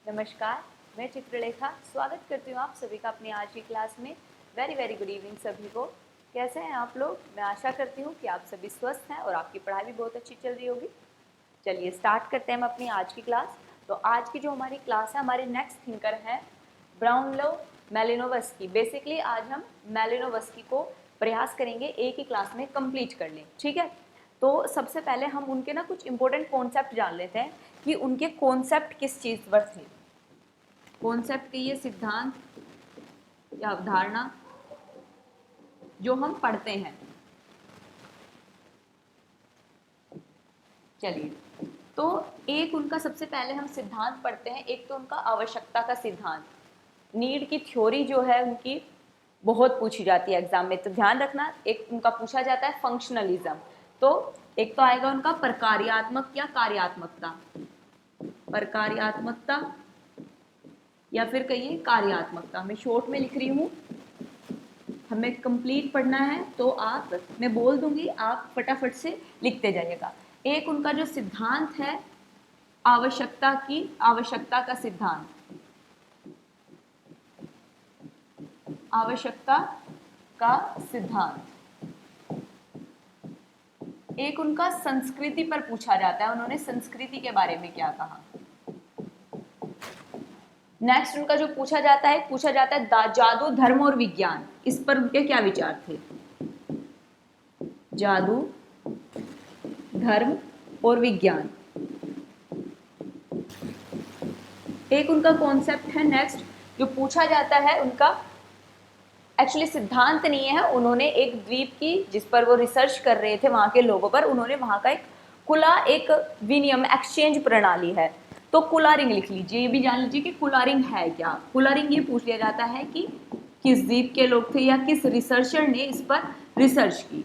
नमस्कार, मैं चित्रलेखा स्वागत करती हूँ आप सभी का अपनी आज की क्लास में। वेरी वेरी गुड इवनिंग सभी को। कैसे हैं आप लोग? मैं आशा करती हूँ कि आप सभी स्वस्थ हैं और आपकी पढ़ाई भी बहुत अच्छी चल रही होगी। चलिए स्टार्ट करते हैं हम अपनी आज की क्लास। तो आज की जो हमारी क्लास है, हमारे नेक्स्ट थिंकर हैं ब्राउनलो मैलिनोवस्की। बेसिकली आज हम मैलिनोवस्की को प्रयास करेंगे एक ही क्लास में कंप्लीट कर लें, ठीक है। तो सबसे पहले हम उनके ना कुछ इंपॉर्टेंट कॉन्सेप्ट जान लेते हैं कि उनके कॉन्सेप्ट किस चीज़ पर थे। कॉन्सेप्ट के ये सिद्धांत या अवधारणा जो हम पढ़ते हैं। चलिए, तो एक उनका सबसे पहले हम सिद्धांत पढ़ते हैं। एक तो उनका आवश्यकता का सिद्धांत, नीड की थ्योरी जो है उनकी बहुत पूछी जाती है एग्जाम में, तो ध्यान रखना। एक उनका पूछा जाता है फंक्शनलिज्म। तो एक तो आएगा उनका प्रकार्यात्मक या कार्यात्मकता, प्रकार्यात्मकता या फिर कहिए कार्यात्मकता। मैं शॉर्ट में लिख रही हूँ, हमें कंप्लीट पढ़ना है तो आप, मैं बोल दूंगी, आप फटाफट से लिखते जाइएगा। एक उनका जो सिद्धांत है आवश्यकता का सिद्धांत, आवश्यकता का सिद्धांत। एक उनका संस्कृति पर पूछा जाता है, उन्होंने संस्कृति के बारे में क्या कहा। नेक्स्ट उनका जो पूछा जाता है जादू, धर्म और विज्ञान, इस पर उनके क्या विचार थे। जादू, धर्म और विज्ञान। एक उनका कॉन्सेप्ट है नेक्स्ट जो पूछा जाता है, उनका एक्चुअली सिद्धांत नहीं है, उन्होंने एक द्वीप की जिस पर वो रिसर्च कर रहे थे वहां के लोगों पर, उन्होंने वहां का एक विनियम एक्सचेंज प्रणाली है। तो कुलारिंग लिख लीजिए, ये भी जान लीजिए कि कुलारिंग है क्या। कुलारिंग ये पूछ लिया जाता है कि किस द्वीप के लोग थे या किस रिसर्चर ने इस पर रिसर्च की,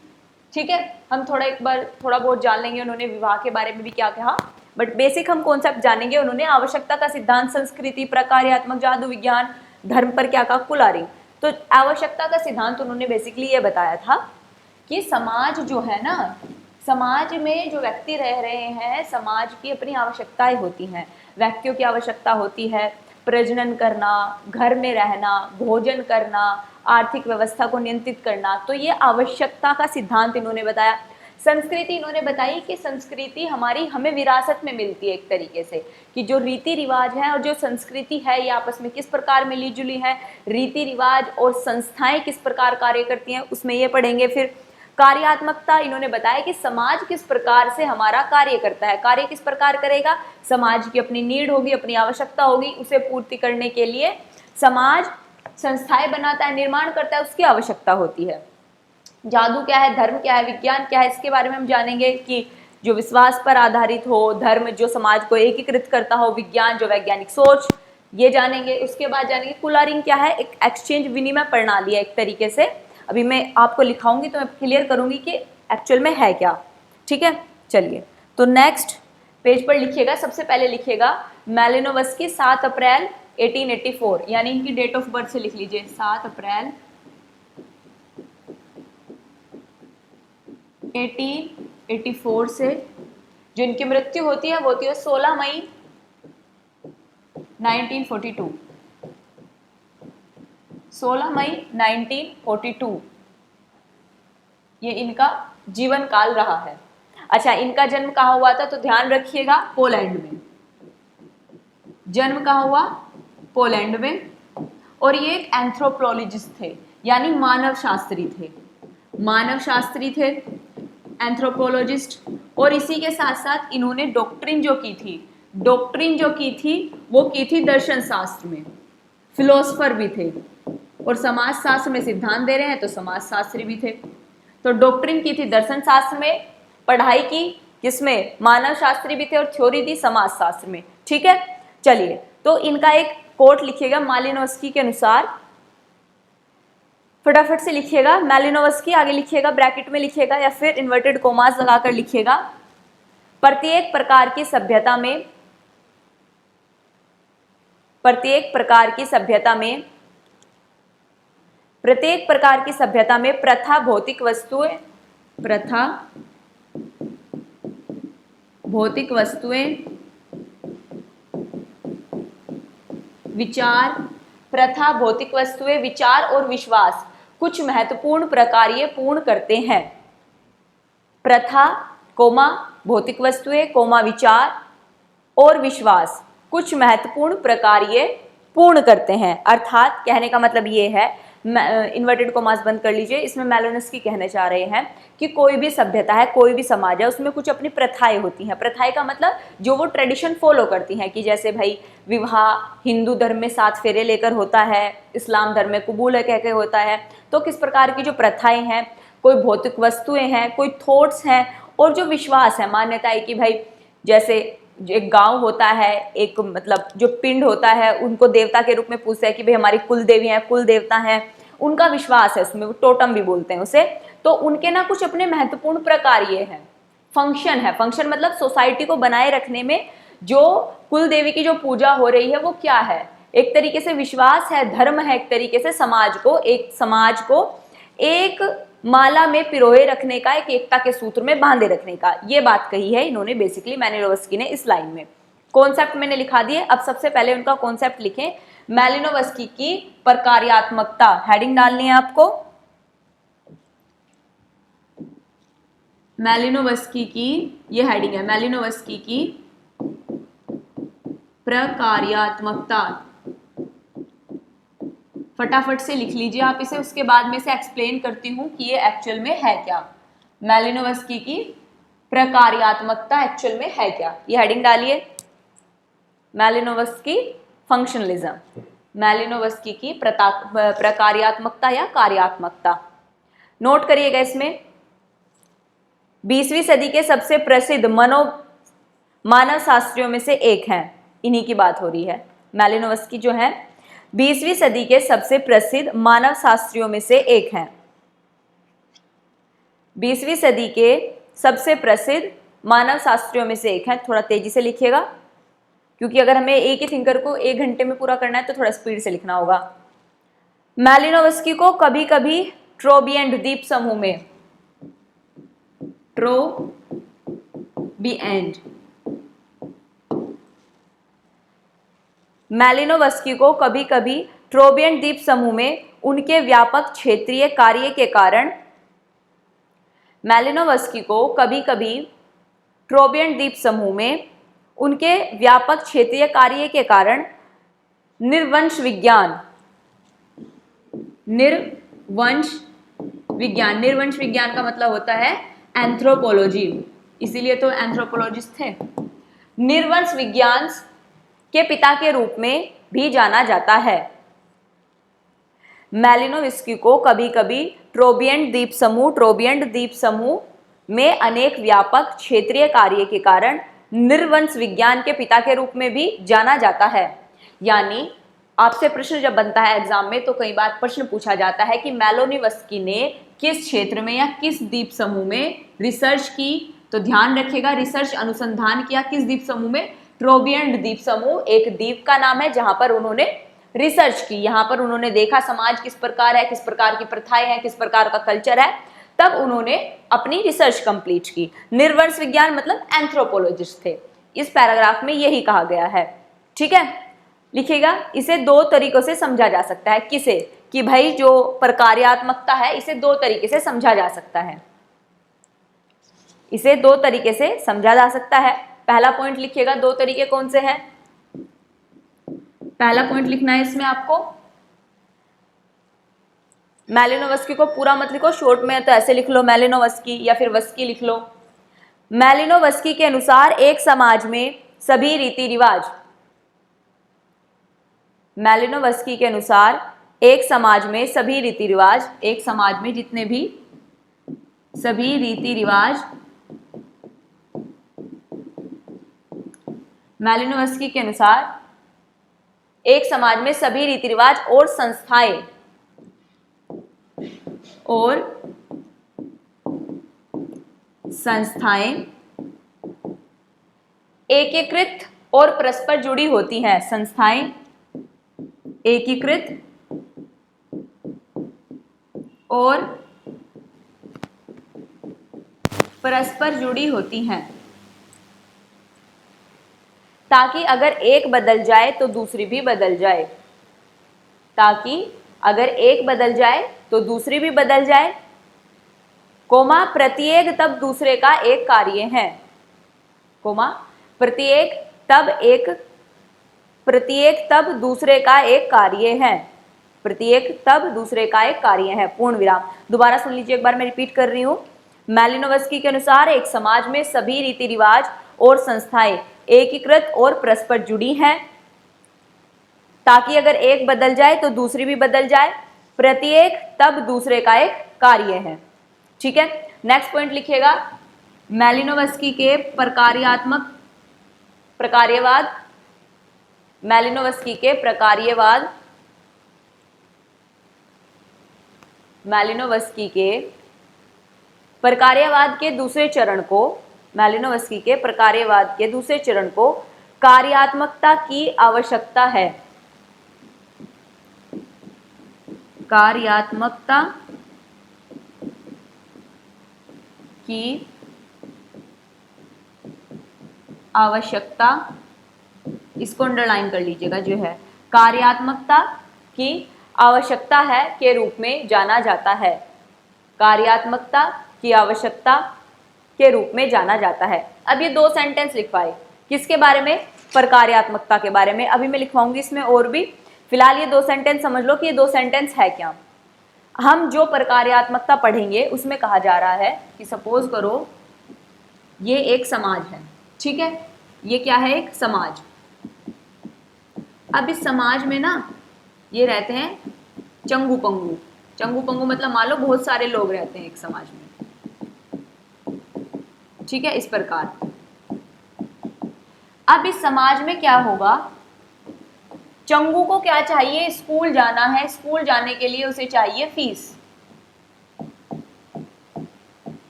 ठीक है। हम एक बार थोड़ा बहुत जान लेंगे उन्होंने विवाह के बारे में भी क्या कहा, बट बेसिक हम कॉन्सेप्ट जानेंगे। उन्होंने आवश्यकता का सिद्धांत, संस्कृति, प्रकार्यात्मक, जादू, विज्ञान, धर्म पर क्या कहा, कुलारिंग। तो आवश्यकता का सिद्धांत उन्होंने बेसिकली ये बताया था कि समाज जो है ना, समाज में जो व्यक्ति रह रहे हैं, समाज की अपनी आवश्यकताएं होती हैं। व्यक्तियों की आवश्यकता होती है प्रजनन करना, घर में रहना, भोजन करना, आर्थिक व्यवस्था को नियंत्रित करना। तो ये आवश्यकता का सिद्धांत इन्होंने बताया। संस्कृति इन्होंने बताई कि संस्कृति हमें विरासत में मिलती है एक तरीके से, कि जो रीति रिवाज है और जो संस्कृति है ये आपस में किस प्रकार मिली जुली है, रीति रिवाज और संस्थाएं किस प्रकार कार्य करती हैं, उसमें ये पढ़ेंगे। फिर कार्यात्मकता इन्होंने बताया कि समाज किस प्रकार से हमारा कार्य करता है, कार्य किस प्रकार करेगा। समाज की अपनी नीड होगी, अपनी आवश्यकता होगी, उसे पूर्ति करने के लिए समाज संस्थाएं बनाता है, निर्माण करता है, उसकी आवश्यकता होती है। जादू क्या है, धर्म क्या है, विज्ञान क्या है, इसके बारे में हम जानेंगे कि जो विश्वास पर आधारित हो, धर्म जो समाज को एकीकृत करता हो, विज्ञान जो वैज्ञानिक सोच, ये जानेंगे। उसके बाद जानेंगे कुलारिंग क्या है, एक एक्सचेंज विनिमय प्रणाली है एक तरीके से। अभी मैं आपको लिखाऊंगी तो मैं क्लियर करूंगी कि एक्चुअल में है क्या, ठीक है। चलिए, तो नेक्स्ट पेज पर लिखिएगा, सबसे पहले लिखिएगा मैलिनोवस्की 7 अप्रैल 1884, यानी इनकी डेट ऑफ बर्थ से लिख लीजिए 7 अप्रैल 1884 से। जो इनकी मृत्यु होती है वो होती है 16 मई 1942, 16 मई 1942 ये इनका जीवन काल रहा है। अच्छा, इनका जन्म कहाँ हुआ था, तो ध्यान रखिएगा पोलैंड में। जन्म कहाँ हुआ, पोलैंड में। और ये एक एंथ्रोपोलॉजिस्ट थे, यानी मानव शास्त्री थे, मानव शास्त्री थे, एंथ्रोपोलॉजिस्ट। और इसी के साथ साथ इन्होंने डॉक्ट्रिन जो की थी वो की थी दर्शन शास्त्र में, फिलोसफर भी थे। और समाज शास्त्र में सिद्धांत दे रहे हैं तो समाज शास्त्री भी थे। तो डॉक्ट्रिन की थी दर्शन शास्त्र में, पढ़ाई की किसमें, मानव शास्त्री भी थे, और थ्योरी दी समाज शास्त्र में, ठीक है। चलिए, तो इनका एक कोट लिखिएगा मालिनोव्स्की के अनुसार, फटाफट से लिखिएगा। मैलिनोव्स्की आगे लिखिएगा, ब्रैकेट में लिखिएगा या फिर इन्वर्टेड कोमास लगाकर लिखिएगा। प्रत्येक प्रकार की सभ्यता में प्रथा भौतिक वस्तुएं विचार, प्रथा, भौतिक वस्तुएं, विचार और विश्वास कुछ महत्वपूर्ण प्रकार्य पूर्ण करते हैं। प्रथा, कोमा, भौतिक वस्तुएं, कोमा, विचार और विश्वास कुछ महत्वपूर्ण प्रकार्य पूर्ण करते हैं। अर्थात कहने का मतलब ये है, इन्वर्टेड कोमास बंद कर लीजिए, इसमें मेलोनस्की कहना चाह रहे हैं कि कोई भी सभ्यता है, कोई भी समाज है, उसमें कुछ अपनी प्रथाएं होती हैं। प्रथाएं का मतलब जो वो ट्रेडिशन फॉलो करती हैं, कि जैसे भाई विवाह हिंदू धर्म में 7 फेरे लेकर होता है, इस्लाम धर्म में कबूल है कह के होता है। तो किस प्रकार की जो प्रथाएं हैं, कोई भौतिक वस्तुएं हैं, कोई थॉट्स हैं, और जो विश्वास है, मान्यता है कि भाई जैसे एक गांव होता है, एक मतलब जो पिंड होता है, उनको देवता के रूप में पूजते हैं कि भाई हमारी कुल देवी हैं, कुल देवता हैं, उनका विश्वास है उसमें, वो टोटम भी बोलते हैं उसे। तो उनके ना कुछ अपने महत्वपूर्ण प्रकार ये हैं, फंक्शन है। फंक्शन मतलब सोसाइटी को बनाए रखने में जो कुल देवी की जो पूजा हो रही है वो क्या है, एक तरीके से विश्वास है, धर्म है, एक तरीके से समाज को एक माला में पिरोए रखने का, एक एकता के सूत्र में बांधे रखने का। ये बात कही है इन्होंने बेसिकली मैलिनोवस्की ने इस लाइन में। कॉन्सेप्ट मैंने लिखा दिए। अब सबसे पहले उनका कॉन्सेप्ट लिखें, मैलिनोवस्की की प्रकार्यात्मकता। हेडिंग डालनी है आपको, मैलिनोवस्की की, ये हेडिंग है, मैलिनोवस्की की प्रकार्यात्मकता। फटाफट से लिख लीजिए आप इसे, उसके बाद में से एक्सप्लेन करती हूं कि ये एक्चुअल में है क्या। मैलिनोवस्की की प्रकार्यात्मकता एक्चुअल में है क्या, ये हेडिंग डालिए। मैलिनोवस्की फंक्शनलिज्म, मैलिनोवस्की की प्रकार्यात्मकता या कार्यात्मकता। नोट करिएगा इसमें, 20वीं सदी के सबसे प्रसिद्ध मानव शास्त्रियों में से एक हैं, इन्हीं की बात हो रही है। मैलिनोवस्की जो है 20वीं सदी के सबसे प्रसिद्ध मानव शास्त्रियों में से एक हैं। 20वीं सदी के सबसे प्रसिद्ध मानव शास्त्रियों में से एक हैं। थोड़ा तेजी से लिखिएगा, क्योंकि अगर हमें एक ही थिंकर को 1 घंटे में पूरा करना है तो थोड़ा स्पीड से लिखना होगा। मैलिनोवस्की को कभी कभी ट्रोबिएंट द्वीप समूह में, मैलिनोवस्की को कभी कभी ट्रोबिएंट द्वीप समूह में उनके व्यापक क्षेत्रीय कार्य के कारण, मैलिनोवस्की को कभी कभी ट्रोबिएंट द्वीप समूह में उनके व्यापक क्षेत्रीय कार्य के कारण निर्वंश विज्ञान, निर्वंश विज्ञान का मतलब होता है एंथ्रोपोलॉजी, इसीलिए तो एंथ्रोपोलॉजिस्ट थे। निर्वंश विज्ञान के पिता के रूप में भी जाना जाता है। मैलिनोवस्की को कभी कभी ट्रोबिएंट द्वीप समूह में अनेक व्यापक क्षेत्रीय कार्य के कारण निर्वंश विज्ञान के पिता के रूप में भी जाना जाता है। यानी आपसे प्रश्न जब बनता है एग्जाम में तो कई बार प्रश्न पूछा जाता है कि मैलिनोवस्की ने किस क्षेत्र में या किस द्वीप समूह में रिसर्च की, तो ध्यान रखिएगा रिसर्च अनुसंधान किया किस द्वीप समूह में, ट्रोबिएंट द्वीप समूह एक द्वीप का नाम है जहां पर उन्होंने रिसर्च की। यहां पर उन्होंने देखा समाज किस प्रकार है, किस प्रकार की प्रथाएं हैं, किस प्रकार का कल्चर है, तब उन्होंने अपनी रिसर्च कंप्लीट की। निर्वंश विज्ञान मतलब एंथ्रोपोलॉजिस्ट थे। इस पैराग्राफ में यही कहा गया है, ठीक है। लिखिएगा, इसे 2 तरीकों से समझा जा सकता है। किसे, कि भाई जो प्रकार्यात्मकता है इसे 2 तरीके से समझा जा सकता है, इसे 2 तरीके से समझा जा सकता है। पहला पॉइंट लिखिएगा, 2 तरीके कौन से हैं। पहला पॉइंट लिखना है इसमें आपको, मैलिनोवस्की को पूरा मत लिखो, शॉर्ट में तो ऐसे लिख लो मैलिनोवस्की या फिर वस्की लिख लो। मैलिनोवस्की के अनुसार एक समाज में सभी रीति रिवाज, मैलिनोवस्की के अनुसार एक समाज में सभी रीति रिवाज, एक समाज में जितने भी सभी रीति रिवाज, मैलिनोवस्की के अनुसार एक समाज में सभी रीति रिवाज और संस्थाएं एकीकृत और परस्पर जुड़ी होती हैं। संस्थाएं एकीकृत और परस्पर जुड़ी होती हैं। ताकि अगर एक बदल जाए तो दूसरी भी बदल जाए, ताकि अगर एक बदल जाए तो दूसरी भी बदल जाए, कोमा प्रत्येक तब दूसरे का एक कार्य है, कोमा प्रत्येक तब दूसरे का एक कार्य है, प्रत्येक तब दूसरे का एक कार्य है, पूर्ण विराम। दोबारा सुन लीजिए एक बार, मैं रिपीट कर रही हूं। मैलिनोवस्की के अनुसार एक समाज में सभी रीति रिवाज और संस्थाएं एकीकृत और परस्पर जुड़ी हैं, ताकि अगर एक बदल जाए तो दूसरी भी बदल जाए, प्रत्येक तब दूसरे का एक कार्य है। ठीक है, नेक्स्ट पॉइंट लिखिएगा, मैलिनोवस्की के प्रकार्यवाद, मैलिनोवस्की के प्रकार्यवाद, मैलिनोवस्की के प्रकार्यवाद के दूसरे चरण को, मैलिनोवस्की के प्रकार्यवाद के दूसरे चरण को कार्यात्मकता की आवश्यकता है, कार्यात्मकता की आवश्यकता, इसको अंडरलाइन कर लीजिएगा, जो है कार्यात्मकता की आवश्यकता है के रूप में जाना जाता है, कार्यात्मकता की आवश्यकता के रूप में जाना जाता है। अब ये दो सेंटेंस लिखवाए, किसके बारे में? प्रकार्यात्मकता के बारे में। अभी मैं लिखवाऊंगी इसमें और भी, फिलहाल ये दो सेंटेंस समझ लो कि ये दो सेंटेंस है क्या। हम जो प्रकार्यात्मकता पढ़ेंगे उसमें कहा जा रहा है कि सपोज करो ये एक समाज है, ठीक है, ये क्या है? एक समाज। अब इस समाज में ना ये रहते हैं चंगू पंगू, चंगू पंगू मतलब मान लो बहुत सारे लोग रहते हैं एक समाज में, ठीक है, इस प्रकार। अब इस समाज में क्या होगा, चंगू को क्या चाहिए? स्कूल जाना है, स्कूल जाने के लिए उसे चाहिए फीस।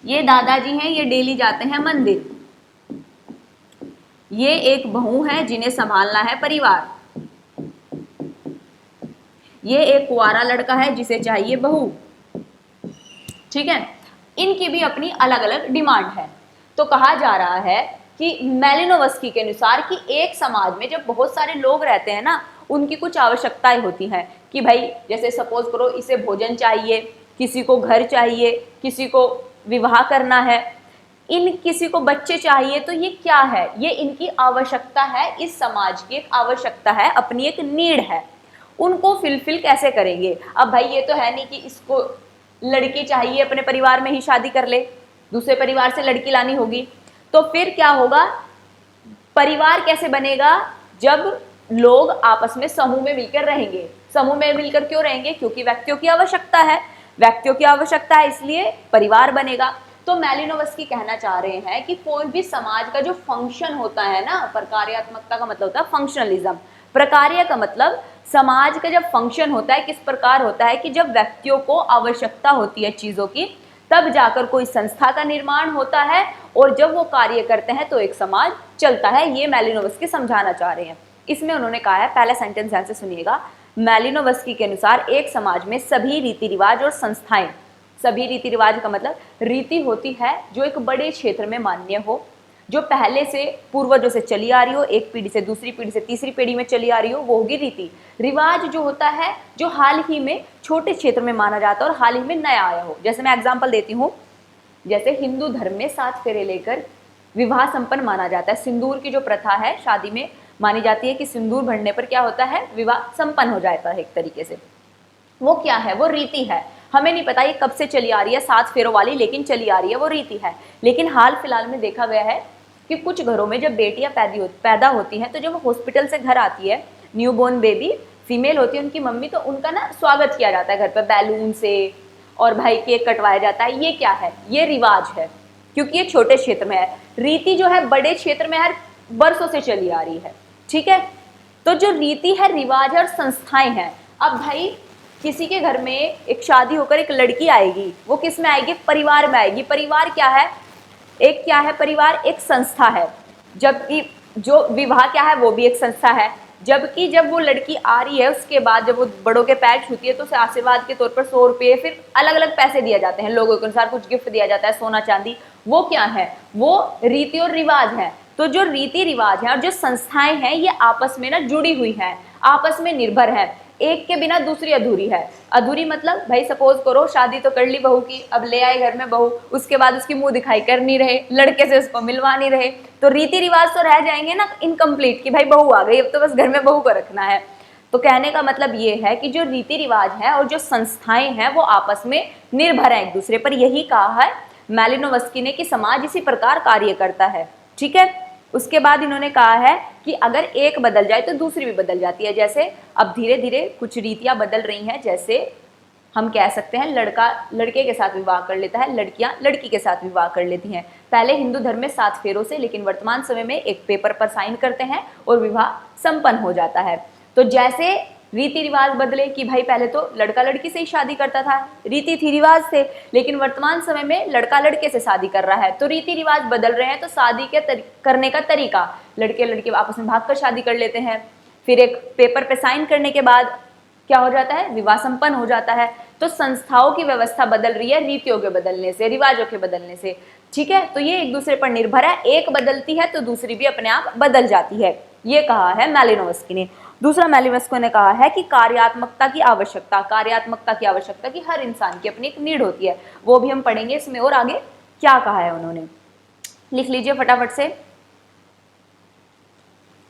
ये दादाजी हैं, ये डेली जाते हैं मंदिर। ये एक बहू है जिन्हें संभालना है परिवार। ये एक कुंवारा लड़का है जिसे चाहिए बहू, ठीक है। इनकी भी अपनी अलग अलग डिमांड है। तो कहा जा रहा है कि मैलिनोवस्की के अनुसार कि एक समाज में जब बहुत सारे लोग रहते हैं ना, उनकी कुछ आवश्यकताएं होती हैं कि भाई जैसे सपोज करो इसे भोजन चाहिए, किसी को घर चाहिए, किसी को विवाह करना है, किसी को बच्चे चाहिए। तो ये क्या है? ये इनकी आवश्यकता है, इस समाज की एक आवश्यकता है, अपनी एक नीड है। उनको फिलफिल कैसे करेंगे? अब भाई ये तो है नहीं कि इसको लड़की चाहिए अपने परिवार में ही शादी कर ले, दूसरे परिवार से लड़की लानी होगी। तो फिर क्या होगा? परिवार कैसे बनेगा? जब लोग आपस में समूह में मिलकर रहेंगे। समूह में मिलकर क्यों रहेंगे? क्योंकि व्यक्तियों की आवश्यकता है, व्यक्तियों की आवश्यकता है, इसलिए परिवार बनेगा। तो मैलिनोवस्की कहना चाह रहे हैं कि कोई भी समाज का जो फंक्शन होता है ना, प्रकार्यात्मकता का मतलब होता है फंक्शनलिज्म। प्रकार्य का मतलब समाज का जब फंक्शन होता है किस प्रकार होता है कि जब व्यक्तियों को आवश्यकता होती है चीजों की, तब जाकर कोई संस्था का निर्माण होता है, और जब वो कार्य करते हैं तो एक समाज चलता है। ये मैलिनोवस्की समझाना चाह रहे हैं। इसमें उन्होंने कहा है, पहला सेंटेंस ध्यान से सुनिएगा, मैलिनोवस्की के अनुसार एक समाज में सभी रीति रिवाज और संस्थाएं, सभी रीति रिवाज का मतलब रीति होती है जो एक बड़े क्षेत्र में मान्य हो, जो पहले से पूर्वजों से चली आ रही हो, एक पीढ़ी से दूसरी पीढ़ी से तीसरी पीढ़ी में चली आ रही हो, वो होगी रीति। रिवाज जो होता है जो हाल ही में छोटे क्षेत्र में माना जाता है और हाल ही में नया आया हो। जैसे मैं एग्जांपल देती हूँ, जैसे हिंदू धर्म में 7 फेरे लेकर विवाह संपन्न माना जाता है। सिंदूर की जो प्रथा है शादी में, मानी जाती है कि सिंदूर भरने पर क्या होता है? विवाह संपन्न हो जाता है एक तरीके से। वो क्या है? वो रीति है। हमें नहीं पता ये कब से चली आ रही है 7 फेरों वाली, लेकिन चली आ रही है, वो रीति है। लेकिन हाल फिलहाल में देखा गया है कि कुछ घरों में जब बेटियां पैदा होती हैं, तो जब हॉस्पिटल से घर आती है, न्यूबॉर्न बेबी फीमेल होती है उनकी मम्मी, तो उनका ना स्वागत किया जाता है घर पर बैलून से, और भाई केक कटवाया जाता है। ये क्या है? ये रिवाज है, क्योंकि ये छोटे क्षेत्र में है। रीति जो है बड़े क्षेत्र में हर वर्षों से चली आ रही है, ठीक है। तो जो रीति है, रिवाज है और संस्थाएं हैं। अब भाई किसी के घर में एक शादी होकर एक लड़की आएगी, वो किस में आएगी? परिवार में आएगी। परिवार क्या है? एक क्या है परिवार? एक संस्था है। जबकि जो विवाह क्या है? वो भी एक संस्था है। जबकि जब वो लड़की आ रही है, उसके बाद जब वो बड़ों के पैर छूती है, तो उसे आशीर्वाद के तौर पर 100 रुपये, फिर अलग अलग पैसे दिए जाते हैं, लोगों के अनुसार कुछ गिफ्ट दिया जाता है, सोना चांदी। वो क्या है? वो रीति और रिवाज है। तो जो रीति रिवाज है और जो संस्थाएं हैं ये आपस में ना जुड़ी हुई हैं, आपस में निर्भर है, एक के बिना दूसरी अधूरी है। अधूरी मतलब भाई सपोज करो शादी तो कर ली बहू की, अब ले आए घर में बहू, उसके बाद उसकी मुंह दिखाई कर नहीं रहे, लड़के से उसको मिलवा नहीं रहे, तो रीति रिवाज तो रह जाएंगे ना इनकम्प्लीट कि भाई बहू आ गई अब तो बस घर में बहू को रखना है। तो कहने का मतलब ये है कि जो रीति रिवाज है और जो संस्थाएं हैं वो आपस में निर्भर है एक दूसरे पर। यही कहा है मैलिनोवस्की ने कि समाज इसी प्रकार कार्य करता है। ठीक है, उसके बाद इन्होंने कहा है कि अगर एक बदल जाए तो दूसरी भी बदल जाती है। जैसे अब धीरे धीरे कुछ रीतियां बदल रही हैं, जैसे हम कह सकते हैं लड़का लड़के के साथ विवाह कर लेता है, लड़कियां लड़की के साथ विवाह कर लेती हैं। पहले हिंदू धर्म में 7 फेरों से, लेकिन वर्तमान समय में एक पेपर पर साइन करते हैं और विवाह संपन्न हो जाता है। तो जैसे रीति रिवाज बदले कि भाई पहले तो लड़का लड़की से ही शादी करता था, रीति थी रिवाज थे, लेकिन वर्तमान समय में लड़का लड़के से शादी कर रहा है, तो रीति रिवाज बदल रहे हैं, तो शादी के करने का तरीका, लड़के लड़के आपस में भागकर शादी कर लेते हैं, फिर एक पेपर पे साइन करने के बाद क्या हो जाता है, विवाह संपन्न हो जाता है। तो संस्थाओं की व्यवस्था बदल रही है रीतियों के बदलने से, रिवाजों के बदलने से। ठीक है, तो ये एक दूसरे पर निर्भर है, एक बदलती है तो दूसरी भी अपने आप बदल जाती है, ये कहा है मैलिनोवस्की ने। दूसरा मैलिनोवस्की ने कहा है कि कार्यात्मकता की आवश्यकता, कार्यात्मकता की आवश्यकता की हर इंसान की अपनी एक नीड होती है, वो भी हम पढ़ेंगे इसमें। और आगे क्या कहा है उन्होंने, लिख लीजिए फटाफट से।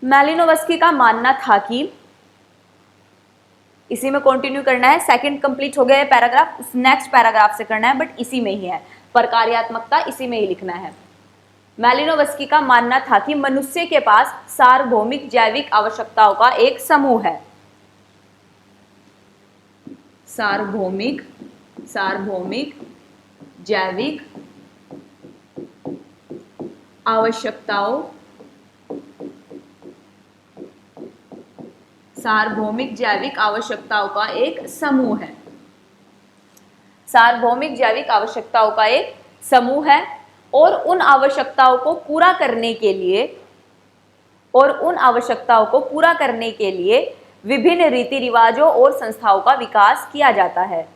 मैलिनोवस्की का मानना था कि, इसी में कंटिन्यू करना है, सेकंड कंप्लीट हो गया है पैराग्राफ, नेक्स्ट पैराग्राफ से करना है, बट इसी में ही है, पर कार्यात्मकता इसी में ही लिखना है। मैलिनोवस्की का मानना था कि मनुष्य के पास सार्वभौमिक जैविक आवश्यकताओं का एक समूह है। सार्वभौमिक जैविक आवश्यकताओं, सार्वभौमिक जैविक आवश्यकताओं का एक समूह है। सार्वभौमिक जैविक आवश्यकताओं का एक समूह है और उन आवश्यकताओं को पूरा करने के लिए विभिन्न रीति रिवाजों और संस्थाओं का विकास किया जाता है।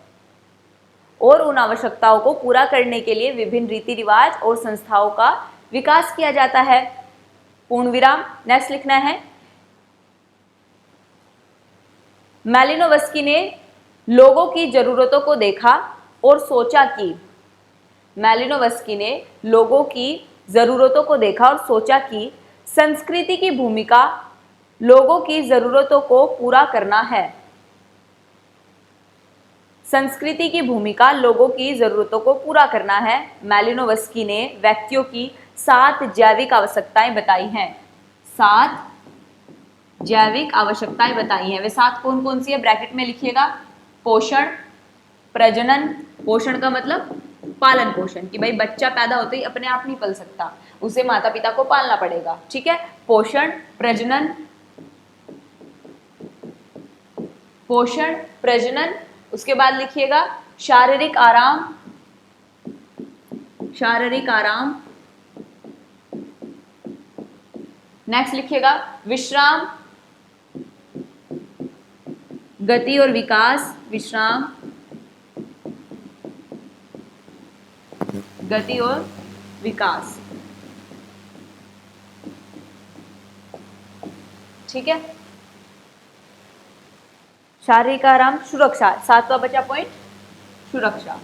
और उन आवश्यकताओं को पूरा करने के लिए विभिन्न रीति रिवाज और संस्थाओं का विकास किया जाता है। पूर्ण विराम। नेक्स्ट लिखना है, मैलिनोवस्की ने लोगों की जरूरतों को देखा और सोचा कि, मैलिनोवस्की ने लोगों की जरूरतों को देखा और सोचा कि संस्कृति की भूमिका लोगों की जरूरतों को पूरा करना है। संस्कृति की भूमिका लोगों की जरूरतों को पूरा करना है। मैलिनोवस्की ने व्यक्तियों की 7 जैविक आवश्यकताएं बताई हैं। 7 जैविक आवश्यकताएं बताई हैं। वे 7 कौन कौन सी है, ब्रैकेट में लिखिएगा। पोषण, प्रजनन, पोषण का मतलब पालन पोषण, कि भाई बच्चा पैदा होते ही अपने आप नहीं पल सकता, उसे माता पिता को पालना पड़ेगा। ठीक है, पोषण, प्रजनन, पोषण, प्रजनन। उसके बाद लिखिएगा शारीरिक आराम, शारीरिक आराम। नेक्स्ट लिखिएगा विश्राम, गति और विकास, विश्राम, गति और विकास। ठीक है, शारीरिक आराम, सुरक्षा, 7वां बचा पॉइंट, सुरक्षा,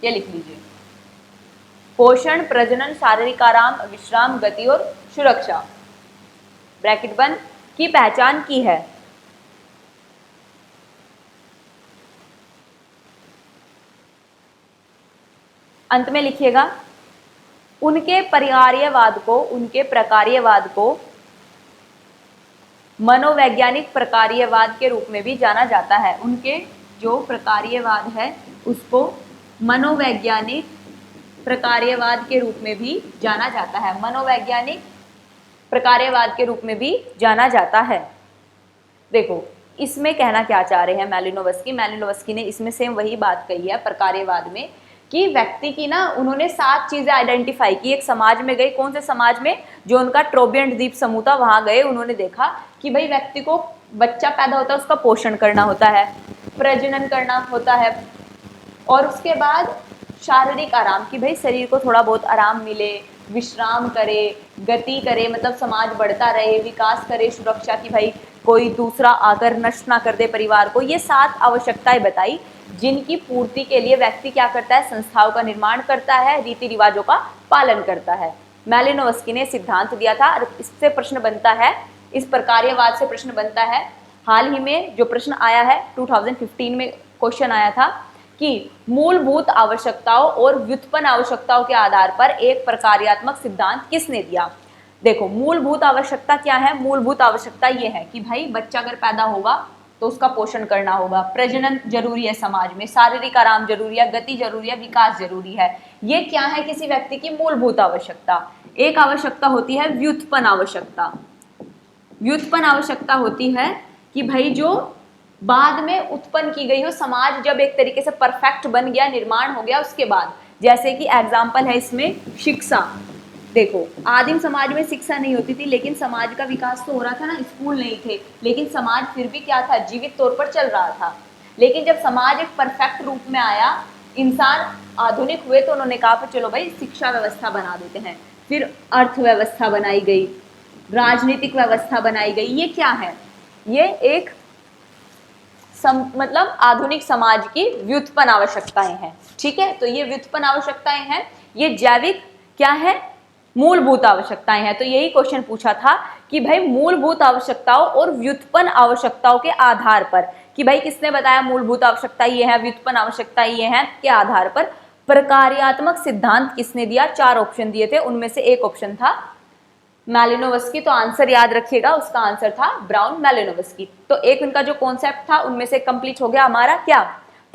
ये लिख लीजिए। पोषण, प्रजनन, शारीरिक आराम, विश्राम, गति और सुरक्षा, ब्रैकेट बंद, की पहचान की है। अंत में लिखिएगा उनके प्रकार्यवाद को मनोवैज्ञानिक प्रकार्यवाद के रूप में भी जाना जाता है। उनके जो प्रकार्यवाद है उसको मनोवैज्ञानिक प्रकार्यवाद के रूप में भी जाना जाता है। मनोवैज्ञानिक प्रकार्यवाद के रूप में भी जाना जाता है। देखो इसमें कहना क्या चाह रहे हैं मैलिनोवस्की ने इसमें सेम वही बात कही है प्रकार्यवाद में, कि व्यक्ति की ना उन्होंने 7 चीजें आइडेंटिफाई की। एक समाज में गए, कौन से समाज में, जो उनका ट्रोबियंट द्वीप समूह था, वहां गए, उन्होंने देखा कि भाई व्यक्ति को बच्चा पैदा होता है उसका पोषण करना होता है, प्रजनन करना होता है, और उसके बाद शारीरिक आराम, कि भाई शरीर को थोड़ा बहुत आराम मिले, विश्राम करे, गति करे, मतलब समाज बढ़ता रहे, विकास करे, सुरक्षा की भाई कोई दूसरा आकर नष्ट ना कर दे परिवार को। ये 7 आवश्यकताएं बताई जिनकी पूर्ति के लिए व्यक्ति क्या करता है, संस्थाओं का निर्माण करता है, रीति रिवाजों का पालन करता है। मैलिनोवस्की ने सिद्धांत दिया था। और इससे प्रश्न बनता है, इस प्रकार्यवाद से प्रश्न बनता है। हाल ही में जो प्रश्न आया है 2015 में क्वेश्चन आया था कि मूलभूत आवश्यकताओं और व्युत्पन्न आवश्यकताओं के आधार पर एक प्रकार्यात्मक सिद्धांत किसने दिया। देखो मूलभूत आवश्यकता क्या है, मूलभूत आवश्यकता ये है कि भाई बच्चा अगर पैदा होगा तो उसका पोषण करना होगा, प्रजनन जरूरी है समाज में, शारीरिक आराम जरूरी है, गति जरूरी है, विकास जरूरी है। ये क्या है किसी व्यक्ति की मूलभूत आवश्यकता। एक आवश्यकता होती है व्युत्पन्न आवश्यकता। व्युत्पन्न आवश्यकता होती है कि भाई जो बाद में उत्पन्न की गई हो, समाज जब एक तरीके से परफेक्ट बन गया, निर्माण हो गया उसके बाद, जैसे कि एग्जाम्पल है इसमें शिक्षा। देखो आदिम समाज में शिक्षा नहीं होती थी, लेकिन समाज का विकास तो हो रहा था ना, स्कूल नहीं थे, लेकिन समाज फिर भी क्या था, जीवित तौर पर चल रहा था। लेकिन जब समाज एक परफेक्ट रूप में आया, इंसान आधुनिक हुए, तो उन्होंने कहा चलो भाई शिक्षा व्यवस्था बना देते हैं। फिर अर्थव्यवस्था बनाई गई, राजनीतिक व्यवस्था बनाई गई। ये क्या है, ये एक मतलब आधुनिक समाज की व्युत्पन्न आवश्यकताएं हैं। ठीक है, तो ये व्युत्पन्न आवश्यकताएं हैं, ये जैविक क्या है, मूलभूत आवश्यकताएं हैं। तो यही क्वेश्चन पूछा था कि भाई मूलभूत आवश्यकताओं और व्युत्पन्न आवश्यकताओं के आधार पर, कि भाई किसने बताया मूलभूत आवश्यकता ये है, व्युत्पन्न आवश्यकता ये है, के आधार पर प्रकार्यात्मक सिद्धांत किसने दिया। 4 ऑप्शन दिए थे, उनमें से एक ऑप्शन था मैलिनोवस्की। तो आंसर याद रखिएगा, उसका आंसर था ब्राउन मैलिनोवस्की। तो एक उनका जो कॉन्सेप्ट था उनमें से कंप्लीट हो गया हमारा क्या,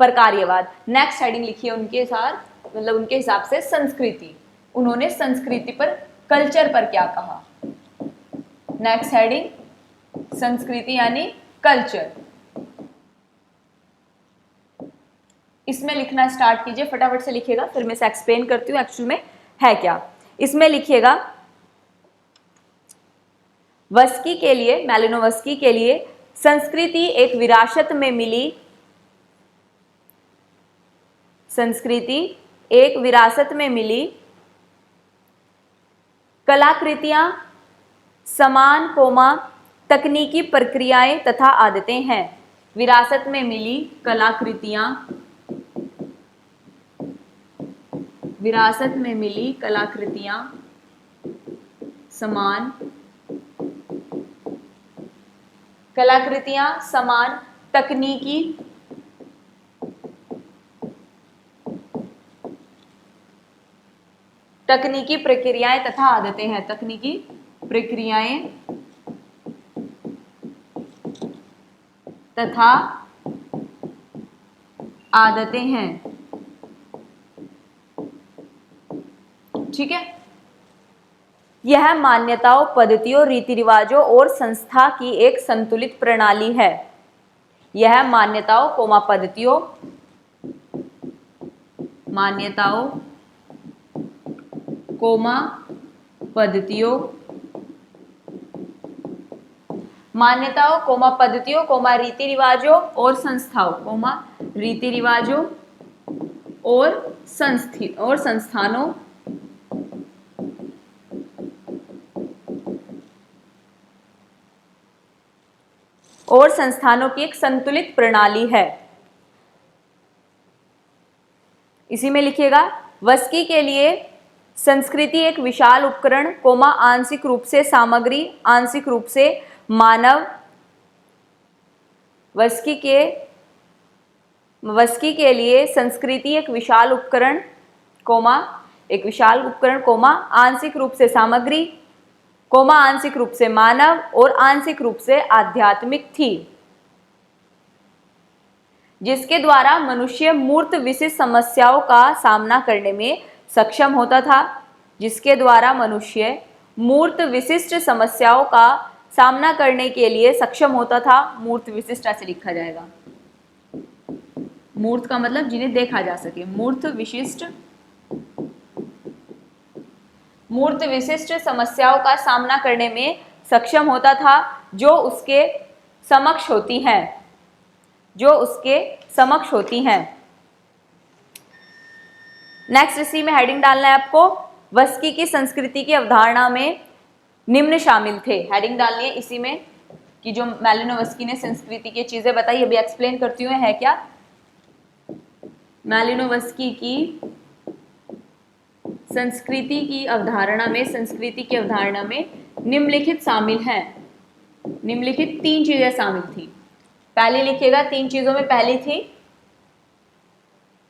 प्रकार्यवाद। नेक्स्ट हेडिंग लिखिए उनके साथ, मतलब उनके हिसाब से संस्कृति। उन्होंने संस्कृति पर, कल्चर पर क्या कहा। नेक्स्ट हेडिंग संस्कृति यानी कल्चर। इसमें लिखना स्टार्ट कीजिए, फटाफट से लिखिएगा, फिर मैं से एक्सप्लेन करती हूँ एक्चुअल में है क्या। इसमें लिखिएगा वस्की के लिए, मैलिनोवस्की के लिए संस्कृति एक विरासत में मिली, संस्कृति एक विरासत में मिली कलाकृतियां, समान कोमा तकनीकी प्रक्रियाएं तथा आदतें हैं। विरासत में मिली कलाकृतियां, विरासत में मिली कलाकृतियां, समान कलाकृतियां, समान तकनीकी प्रक्रियाएं तथा आदतें हैं। तकनीकी प्रक्रियाएं तथा आदतें हैं। ठीक है, यह मान्यताओं, पद्धतियों, रीति रिवाजों और संस्था की एक संतुलित प्रणाली है। यह मान्यताओं कोमा पद्धतियों, मान्यताओं कोमा पद्धतियों, मान्यताओं कोमा पद्धतियों कोमा रीति रिवाजों और संस्थाओं, कोमा रीति रिवाजों और संस्थानों और संस्थानों की एक संतुलित प्रणाली है। इसी में लिखिएगा वस्की के लिए संस्कृति एक विशाल उपकरण, कोमा आंशिक रूप से सामग्री, आंशिक रूप से मानव। वस्की के लिए संस्कृति एक विशाल उपकरण, कोमा एक विशाल उपकरण, कोमा आंशिक रूप से सामग्री, कोमा आंशिक रूप से मानव और आंशिक रूप से आध्यात्मिक थी, जिसके द्वारा मनुष्य मूर्त विशिष्ट समस्याओं का सामना करने में सक्षम होता था। जिसके द्वारा मनुष्य मूर्त विशिष्ट समस्याओं का सामना करने के लिए सक्षम होता था। मूर्त विशिष्ट ऐसे लिखा जाएगा, मूर्त का मतलब जिन्हें देखा जा सके, मूर्त विशिष्ट समस्याओं का सामना करने में सक्षम होता था, जो उसके समक्ष होती हैं, जो उसके समक्ष होती हैं। नेक्स्ट इसी में हेडिंग डालना है आपको, वस्की की संस्कृति की अवधारणा में निम्न शामिल थे। हेडिंग डालनी है इसी में कि जो मैलिनोवस्की ने संस्कृति की चीजें बताई, अभी एक्सप्लेन करती हूँ है क्या। मैलिनोवस्की की संस्कृति की अवधारणा में निम्नलिखित शामिल हैं। निम्नलिखित 3 चीजें शामिल थी। पहले लिखिएगा, 3 चीजों में पहली थी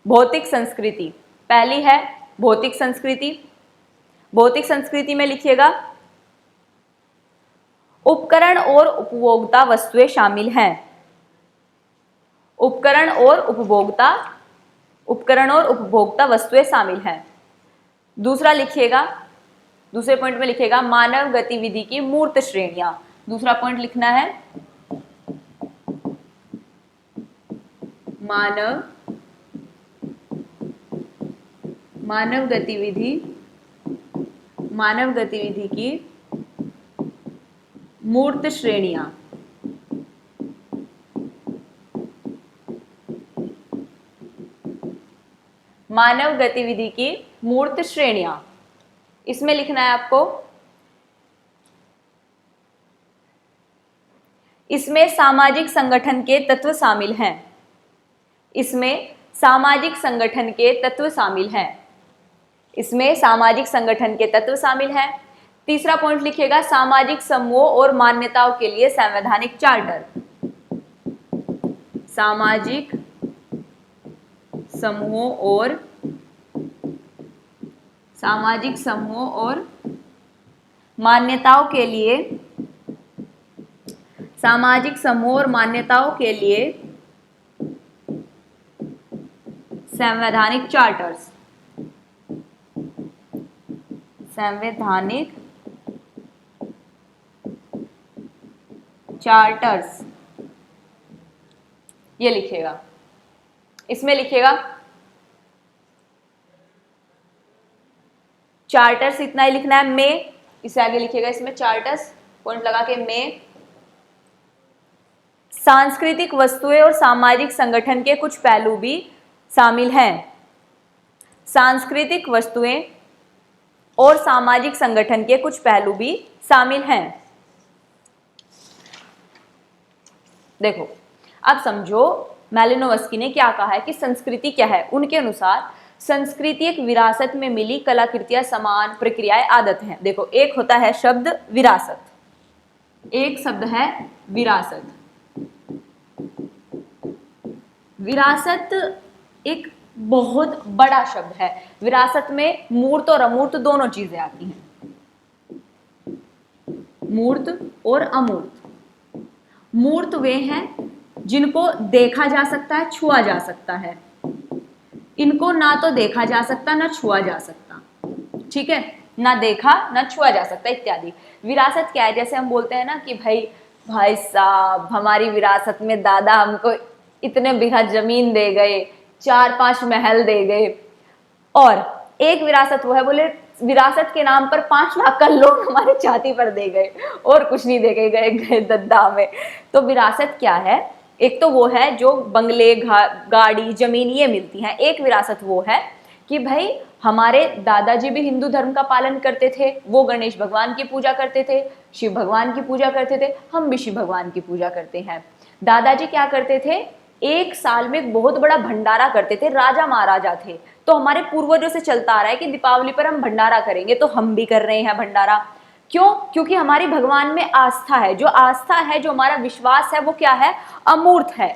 भौतिक संस्कृति। पहली है भौतिक संस्कृति। भौतिक संस्कृति में लिखिएगा उपकरण और उपभोक्ता वस्तुएं शामिल हैं। उपकरण और उपभोक्ता वस्तुएं शामिल हैं। दूसरा लिखिएगा, दूसरे पॉइंट में लिखिएगा मानव गतिविधि की मूर्त श्रेणियां। दूसरा पॉइंट लिखना है मानव गतिविधि की मूर्त श्रेणियां। मानव गतिविधि की मूर्त श्रेणियां, इसमें लिखना है आपको, इसमें सामाजिक संगठन के तत्व शामिल हैं। इसमें सामाजिक संगठन के तत्व शामिल हैं। इसमें सामाजिक संगठन के तत्व शामिल हैं। तीसरा पॉइंट लिखिएगा सामाजिक समूह और मान्यताओं के लिए संवैधानिक चार्टर। सामाजिक समूहों और मान्यताओं के लिए संवैधानिक चार्टर्स। ये लिखिएगा। इसमें लिखिएगा चार्टर्स, इतना ही लिखना है। में इससे आगे लिखिएगा इसमें चार्टर्स पॉइंट लगा के में सांस्कृतिक वस्तुएं और सामाजिक संगठन के कुछ पहलू भी शामिल हैं। सांस्कृतिक वस्तुएं और सामाजिक संगठन के कुछ पहलू भी शामिल हैं। देखो अब समझो मैलिनोवस्की ने क्या कहा है कि संस्कृति क्या है। उनके अनुसार संस्कृति एक विरासत में मिली कलाकृतियां, समान प्रक्रियाएं, आदत हैं। देखो एक होता है शब्द विरासत, एक शब्द है विरासत। विरासत एक बहुत बड़ा शब्द है। विरासत में मूर्त और अमूर्त दोनों चीजें आती हैं, मूर्त और अमूर्त। मूर्त वे हैं जिनको देखा जा सकता है, छुआ जा सकता है। इनको ना तो देखा जा सकता ना छुआ जा सकता, ठीक है, ना देखा ना छुआ जा सकता इत्यादि। विरासत क्या है, जैसे हम बोलते हैं ना कि भाई साहब हमारी विरासत में दादा हमको इतने बीघा जमीन दे गए, 4-5 महल दे गए। और एक विरासत वो है, बोले विरासत के नाम पर 5 लाख का लोन हमारे छाती पर दे गए और कुछ नहीं दे गए दद्दा में। तो विरासत क्या है, एक तो वो है जो बंगले, गाड़ी, जमीन ये मिलती हैं। एक विरासत वो है कि भाई हमारे दादाजी भी हिंदू धर्म का पालन करते थे, वो गणेश भगवान की पूजा करते थे, शिव भगवान की पूजा करते थे, हम भी शिव भगवान की पूजा करते हैं। दादाजी क्या करते थे, एक साल में एक बहुत बड़ा भंडारा करते थे, राजा महाराजा थे। तो हमारे पूर्वजों से चलता आ रहा है कि दीपावली पर हम भंडारा करेंगे, तो हम भी कर रहे हैं भंडारा। क्यों? क्योंकि हमारी भगवान में आस्था है। जो आस्था है, जो हमारा विश्वास है, वो क्या है, अमूर्त है।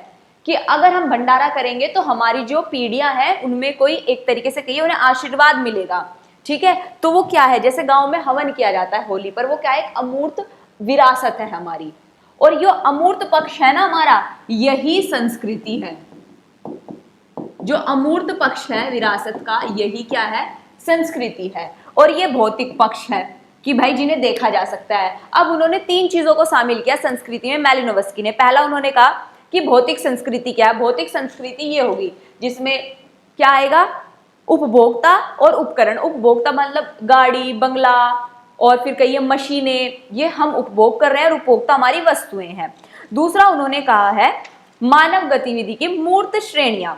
कि अगर हम भंडारा करेंगे तो हमारी जो पीढ़ियां हैं उनमें कोई एक तरीके से कहिए उन्हें आशीर्वाद मिलेगा, ठीक है। तो वो क्या है, जैसे गांव में हवन किया जाता है होली पर, वो क्या है, एक अमूर्त विरासत है हमारी। और जो अमूर्त पक्ष है ना हमारा, यही संस्कृति है। जो अमूर्त पक्ष है विरासत का, यही क्या है, संस्कृति है। और ये भौतिक पक्ष है कि भाई जिन्हें देखा जा सकता है। अब उन्होंने 3 चीजों को शामिल किया संस्कृति में मैलिनोवस्की ने। पहला उन्होंने कहा कि भौतिक संस्कृति क्या है। भौतिक संस्कृति ये होगी जिसमें क्या आएगा, उपभोक्ता और उपकरण। उपभोक्ता मतलब गाड़ी, बंगला और फिर कहिए मशीनें, ये हम उपभोग कर रहे हैं, और उपभोक्ता हमारी वस्तुएं हैं। दूसरा उन्होंने कहा है मानव गतिविधि की मूर्त श्रेणियां।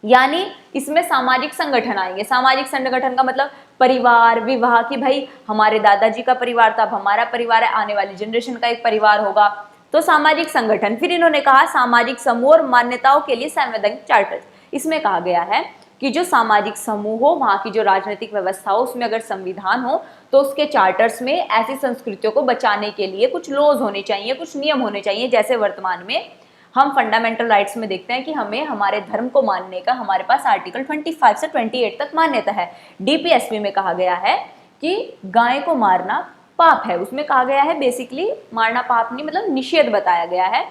यानी इसमें सामाजिक संगठन आएंगे। सामाजिक संगठन का मतलब परिवार, विवाह, कि भाई हमारे दादाजी का परिवार था, अब हमारा परिवार है, आने वाली जनरेशन का एक परिवार होगा, तो सामाजिक संगठन। फिर इन्होंने कहा सामाजिक समूह और मान्यताओं के लिए संवैधानिक चार्टर। इसमें कहा गया है कि जो सामाजिक समूह हो, वहाँ की जो राजनीतिक व्यवस्था हो, उसमें अगर संविधान हो तो उसके चार्टर्स में ऐसी संस्कृतियों को बचाने के लिए कुछ लॉज होने चाहिए, कुछ नियम होने चाहिए। जैसे वर्तमान में हम फंडामेंटल राइट्स में देखते हैं कि हमें हमारे धर्म को मानने का हमारे पास आर्टिकल 25 से 28 तक मान्यता है। डीपीएसपी में कहा गया है कि गाय को मारना पाप है। उसमें कहा गया है बेसिकली मारना पाप नहीं, मतलब निषेध बताया गया है।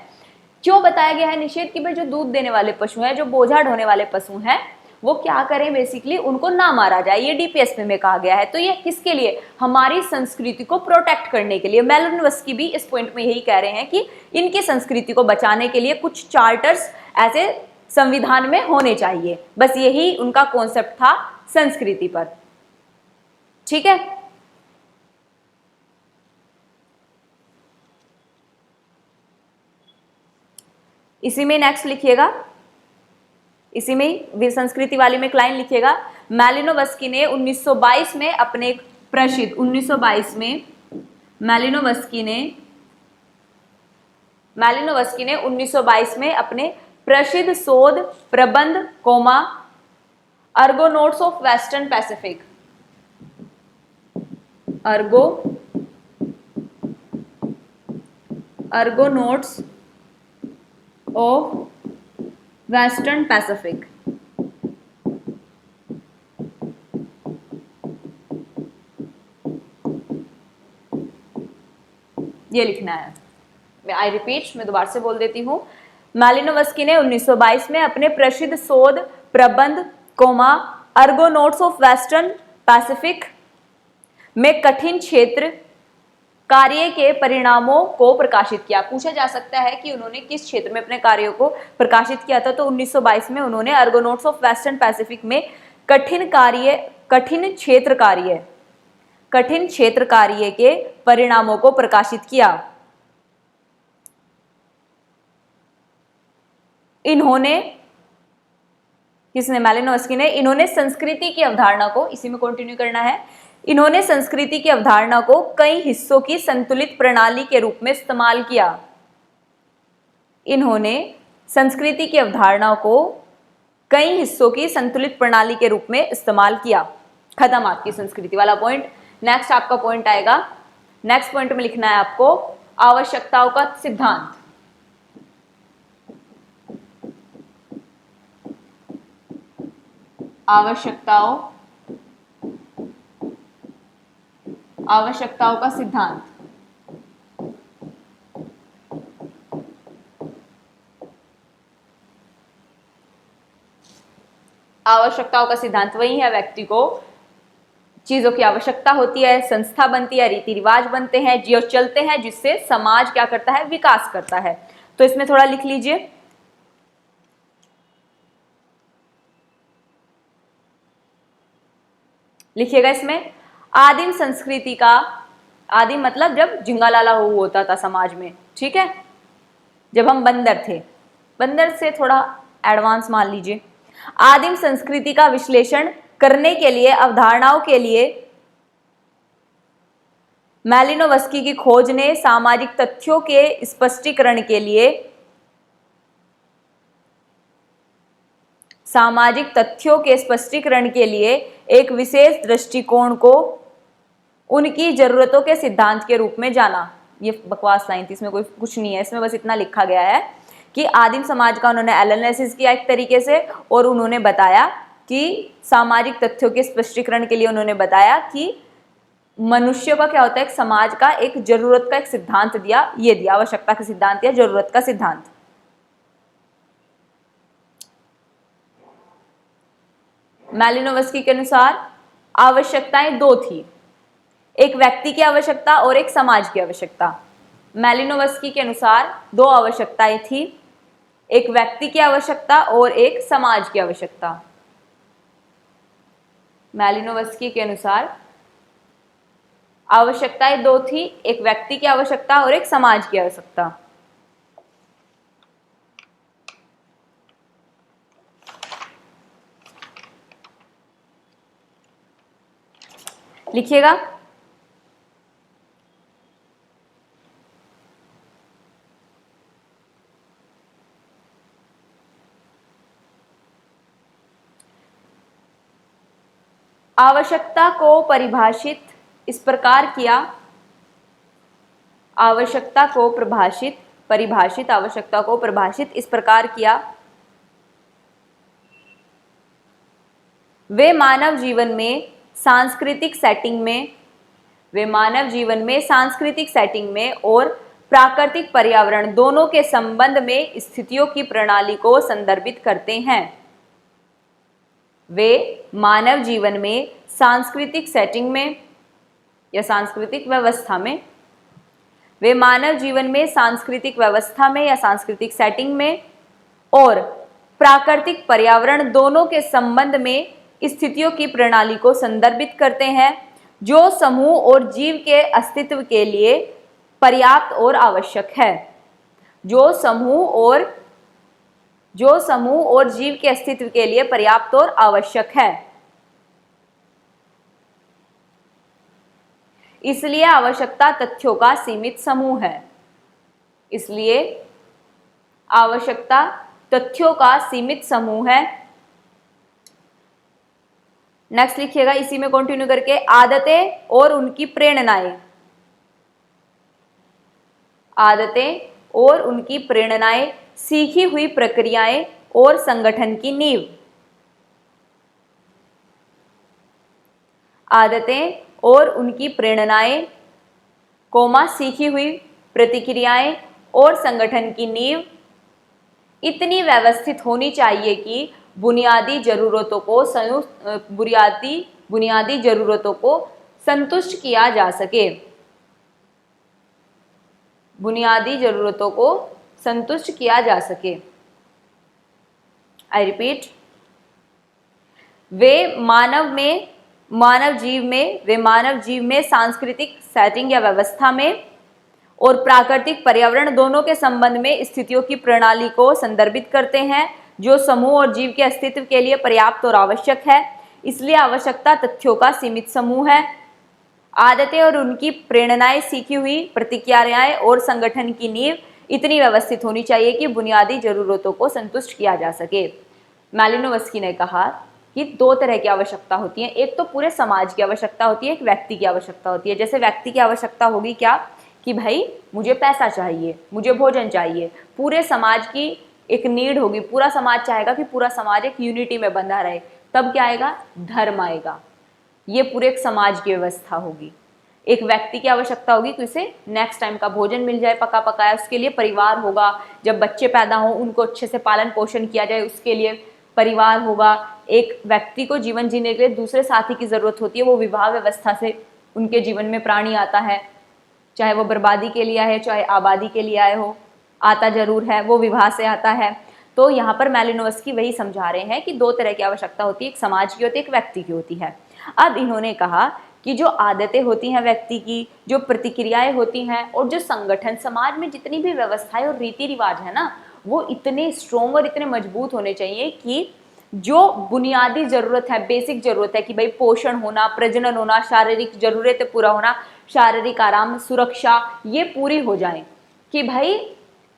क्यों बताया गया है निषेध? कि भाई जो दूध देने वाले पशु हैं, जो बोझा ढोने वाले पशु हैं, वो क्या करें, बेसिकली उनको ना मारा जाए, ये डीपीएसपी में कहा गया है। तो ये किसके लिए? हमारी संस्कृति को प्रोटेक्ट करने के लिए। मैलिनोवस्की भी इस पॉइंट में यही कह रहे हैं कि इनकी संस्कृति को बचाने के लिए कुछ चार्टर्स ऐसे संविधान में होने चाहिए। बस यही उनका कॉन्सेप्ट था संस्कृति पर। ठीक है, इसी में नेक्स्ट लिखिएगा, इसी में संस्कृति वाली में क्लाइन लिखिएगा। मैलिनोवस्की ने 1922 में अपने एक प्रसिद्ध 1922 में मैलिनोवस्की ने 1922 में अपने प्रसिद्ध शोध प्रबंध comma argonauts of western Pacific, argonauts of western Pacific, ये लिखना है। आई रिपीट, मैं दोबारा से बोल देती हूँ। मैलिनोवस्की ने 1922 में अपने प्रसिद्ध शोध प्रबंध comma argonauts of western Pacific में कठिन क्षेत्र कार्य के परिणामों को प्रकाशित किया। पूछा जा सकता है कि उन्होंने किस क्षेत्र में अपने कार्यों को प्रकाशित किया था, तो 1922 में उन्होंने अर्गोनोट्स ऑफ वेस्टर्न पैसिफिक में कठिन क्षेत्र कार्य के परिणामों को प्रकाशित किया। मैलिनोवस्की ने इन्होंने संस्कृति की अवधारणा को, इसी में कंटिन्यू करना है, इन्होंने संस्कृति की अवधारणा को कई हिस्सों की संतुलित प्रणाली के रूप में इस्तेमाल किया। इन्होंने संस्कृति की अवधारणा को कई हिस्सों की संतुलित प्रणाली के रूप में इस्तेमाल किया। खत्म आपकी संस्कृति वाला पॉइंट। नेक्स्ट आपका पॉइंट आएगा, नेक्स्ट पॉइंट में लिखना है आपको आवश्यकताओं का सिद्धांत। आवश्यकताओं का सिद्धांत। आवश्यकताओं का सिद्धांत वही है, व्यक्ति को चीजों की आवश्यकता होती है, संस्था बनती है, रीति रिवाज बनते हैं, जो चलते हैं, जिससे समाज क्या करता है, विकास करता है। तो इसमें थोड़ा लिख लीजिए, लिखिएगा इसमें आदिम संस्कृति का, आदिम मतलब जब जिंगालाला होता था समाज में, ठीक है, जब हम बंदर थे, बंदर से थोड़ा एडवांस मान लीजिए। आदिम संस्कृति का विश्लेषण करने के लिए अवधारणाओं के लिए मैलिनोवस्की की खोज ने सामाजिक तथ्यों के स्पष्टीकरण के लिए एक विशेष दृष्टिकोण को उनकी जरूरतों के सिद्धांत के रूप में जाना। ये बकवास लाइन थी, इसमें कोई कुछ नहीं है, इसमें बस इतना लिखा गया है कि आदिम समाज का उन्होंने एनालिसिस किया एक तरीके से, और उन्होंने बताया कि सामाजिक तथ्यों के स्पष्टीकरण के लिए उन्होंने बताया कि मनुष्य का क्या होता है, एक समाज का एक जरूरत का एक सिद्धांत दिया, ये दिया आवश्यकता का सिद्धांत या जरूरत का सिद्धांत। मैलिनोवस्की के अनुसार आवश्यकताएं दो थी, एक व्यक्ति की आवश्यकता और एक समाज की आवश्यकता। मैलिनोवस्की के अनुसार दो आवश्यकताएं थी, एक व्यक्ति की आवश्यकता और एक समाज की आवश्यकता। मैलिनोवस्की के अनुसार आवश्यकताएं दो थी, एक व्यक्ति की आवश्यकता और एक समाज की आवश्यकता। लिखिएगा। आवश्यकता को परिभाषित इस प्रकार किया, आवश्यकता को परिभाषित आवश्यकता को परिभाषित इस प्रकार किया, वे मानव जीवन में सांस्कृतिक सेटिंग में और प्राकृतिक पर्यावरण दोनों के संबंध में स्थितियों की प्रणाली को संदर्भित करते हैं। वे मानव जीवन में सांस्कृतिक सेटिंग में या सांस्कृतिक व्यवस्था में, वे मानव जीवन में सांस्कृतिक व्यवस्था में या सांस्कृतिक सेटिंग में और प्राकृतिक पर्यावरण दोनों के संबंध में स्थितियों की प्रणाली को संदर्भित करते हैं, जो समूह और जीव के अस्तित्व के लिए पर्याप्त और आवश्यक है। जो समूह और जीव के अस्तित्व के लिए पर्याप्त और आवश्यक है। इसलिए आवश्यकता तथ्यों का सीमित समूह है। इसलिए आवश्यकता तथ्यों का सीमित समूह है। नेक्स्ट लिखिएगा इसी में कंटिन्यू करके, आदतें और उनकी प्रेरणाएं। आदतें और उनकी प्रेरणाएं सीखी हुई प्रक्रियाएं और संगठन की नींव। आदतें और उनकी प्रेरणाएं, सीखी हुई प्रतिक्रियाएं और संगठन की नींव इतनी व्यवस्थित होनी चाहिए कि बुनियादी जरूरतों को संतुष्ट किया जा सके। बुनियादी जरूरतों को संतुष्ट किया जा सके। आई रिपीट, वे मानव जीव में सांस्कृतिक सेटिंग या व्यवस्था में और प्राकृतिक पर्यावरण दोनों के संबंध में स्थितियों की प्रणाली को संदर्भित करते हैं, जो समूह और जीव के अस्तित्व के लिए पर्याप्त और आवश्यक है। इसलिए आवश्यकता तथ्यों का सीमित समूह है। आदतें और उनकी प्रेरणाएं सीखी हुई प्रतिक्रियाएं और संगठन की नींव इतनी व्यवस्थित होनी चाहिए कि बुनियादी जरूरतों को संतुष्ट किया जा सके। मालिनोवस्की ने कहा कि दो तरह की आवश्यकता होती है, एक तो पूरे समाज की आवश्यकता होती है, एक व्यक्ति की आवश्यकता होती है। जैसे व्यक्ति की आवश्यकता होगी क्या कि भाई मुझे पैसा चाहिए, मुझे भोजन चाहिए, पूरे समाज की एक नीड होगी, पूरा समाज चाहेगा कि पूरा समाज एक यूनिटी में बंधा रहे, तब क्या आएगा, धर्म आएगा। ये पूरे एक समाज की व्यवस्था होगी। एक व्यक्ति की आवश्यकता होगी कि उसे नेक्स्ट टाइम का भोजन मिल जाए पका पकाया, उसके लिए परिवार होगा, जब बच्चे पैदा हों उनको अच्छे से पालन पोषण किया जाए, उसके लिए परिवार होगा। एक व्यक्ति को जीवन जीने के लिए दूसरे साथी की जरूरत होती है, वो विवाह व्यवस्था से उनके जीवन में प्राणी आता है, चाहे वो बर्बादी के लिए आए चाहे आबादी के लिए आए हो, आता जरूर है, वो विवाह से आता है। तो यहाँ पर मालिनोवस्की वही समझा रहे हैं कि दो तरह की आवश्यकता होती है, एक समाज की होती है, एक व्यक्ति की होती है। अब इन्होंने कहा कि जो आदतें होती हैं व्यक्ति की, जो प्रतिक्रियाएं होती हैं और जो संगठन, समाज में जितनी भी व्यवस्थाएं और रीति रिवाज है ना, वो इतने स्ट्रोंग और इतने मजबूत होने चाहिए कि जो बुनियादी जरूरत है, बेसिक जरूरत है कि भाई पोषण होना, प्रजनन होना, शारीरिक जरूरतें पूरा होना, शारीरिक आराम, सुरक्षा, ये पूरी हो जाए। कि भाई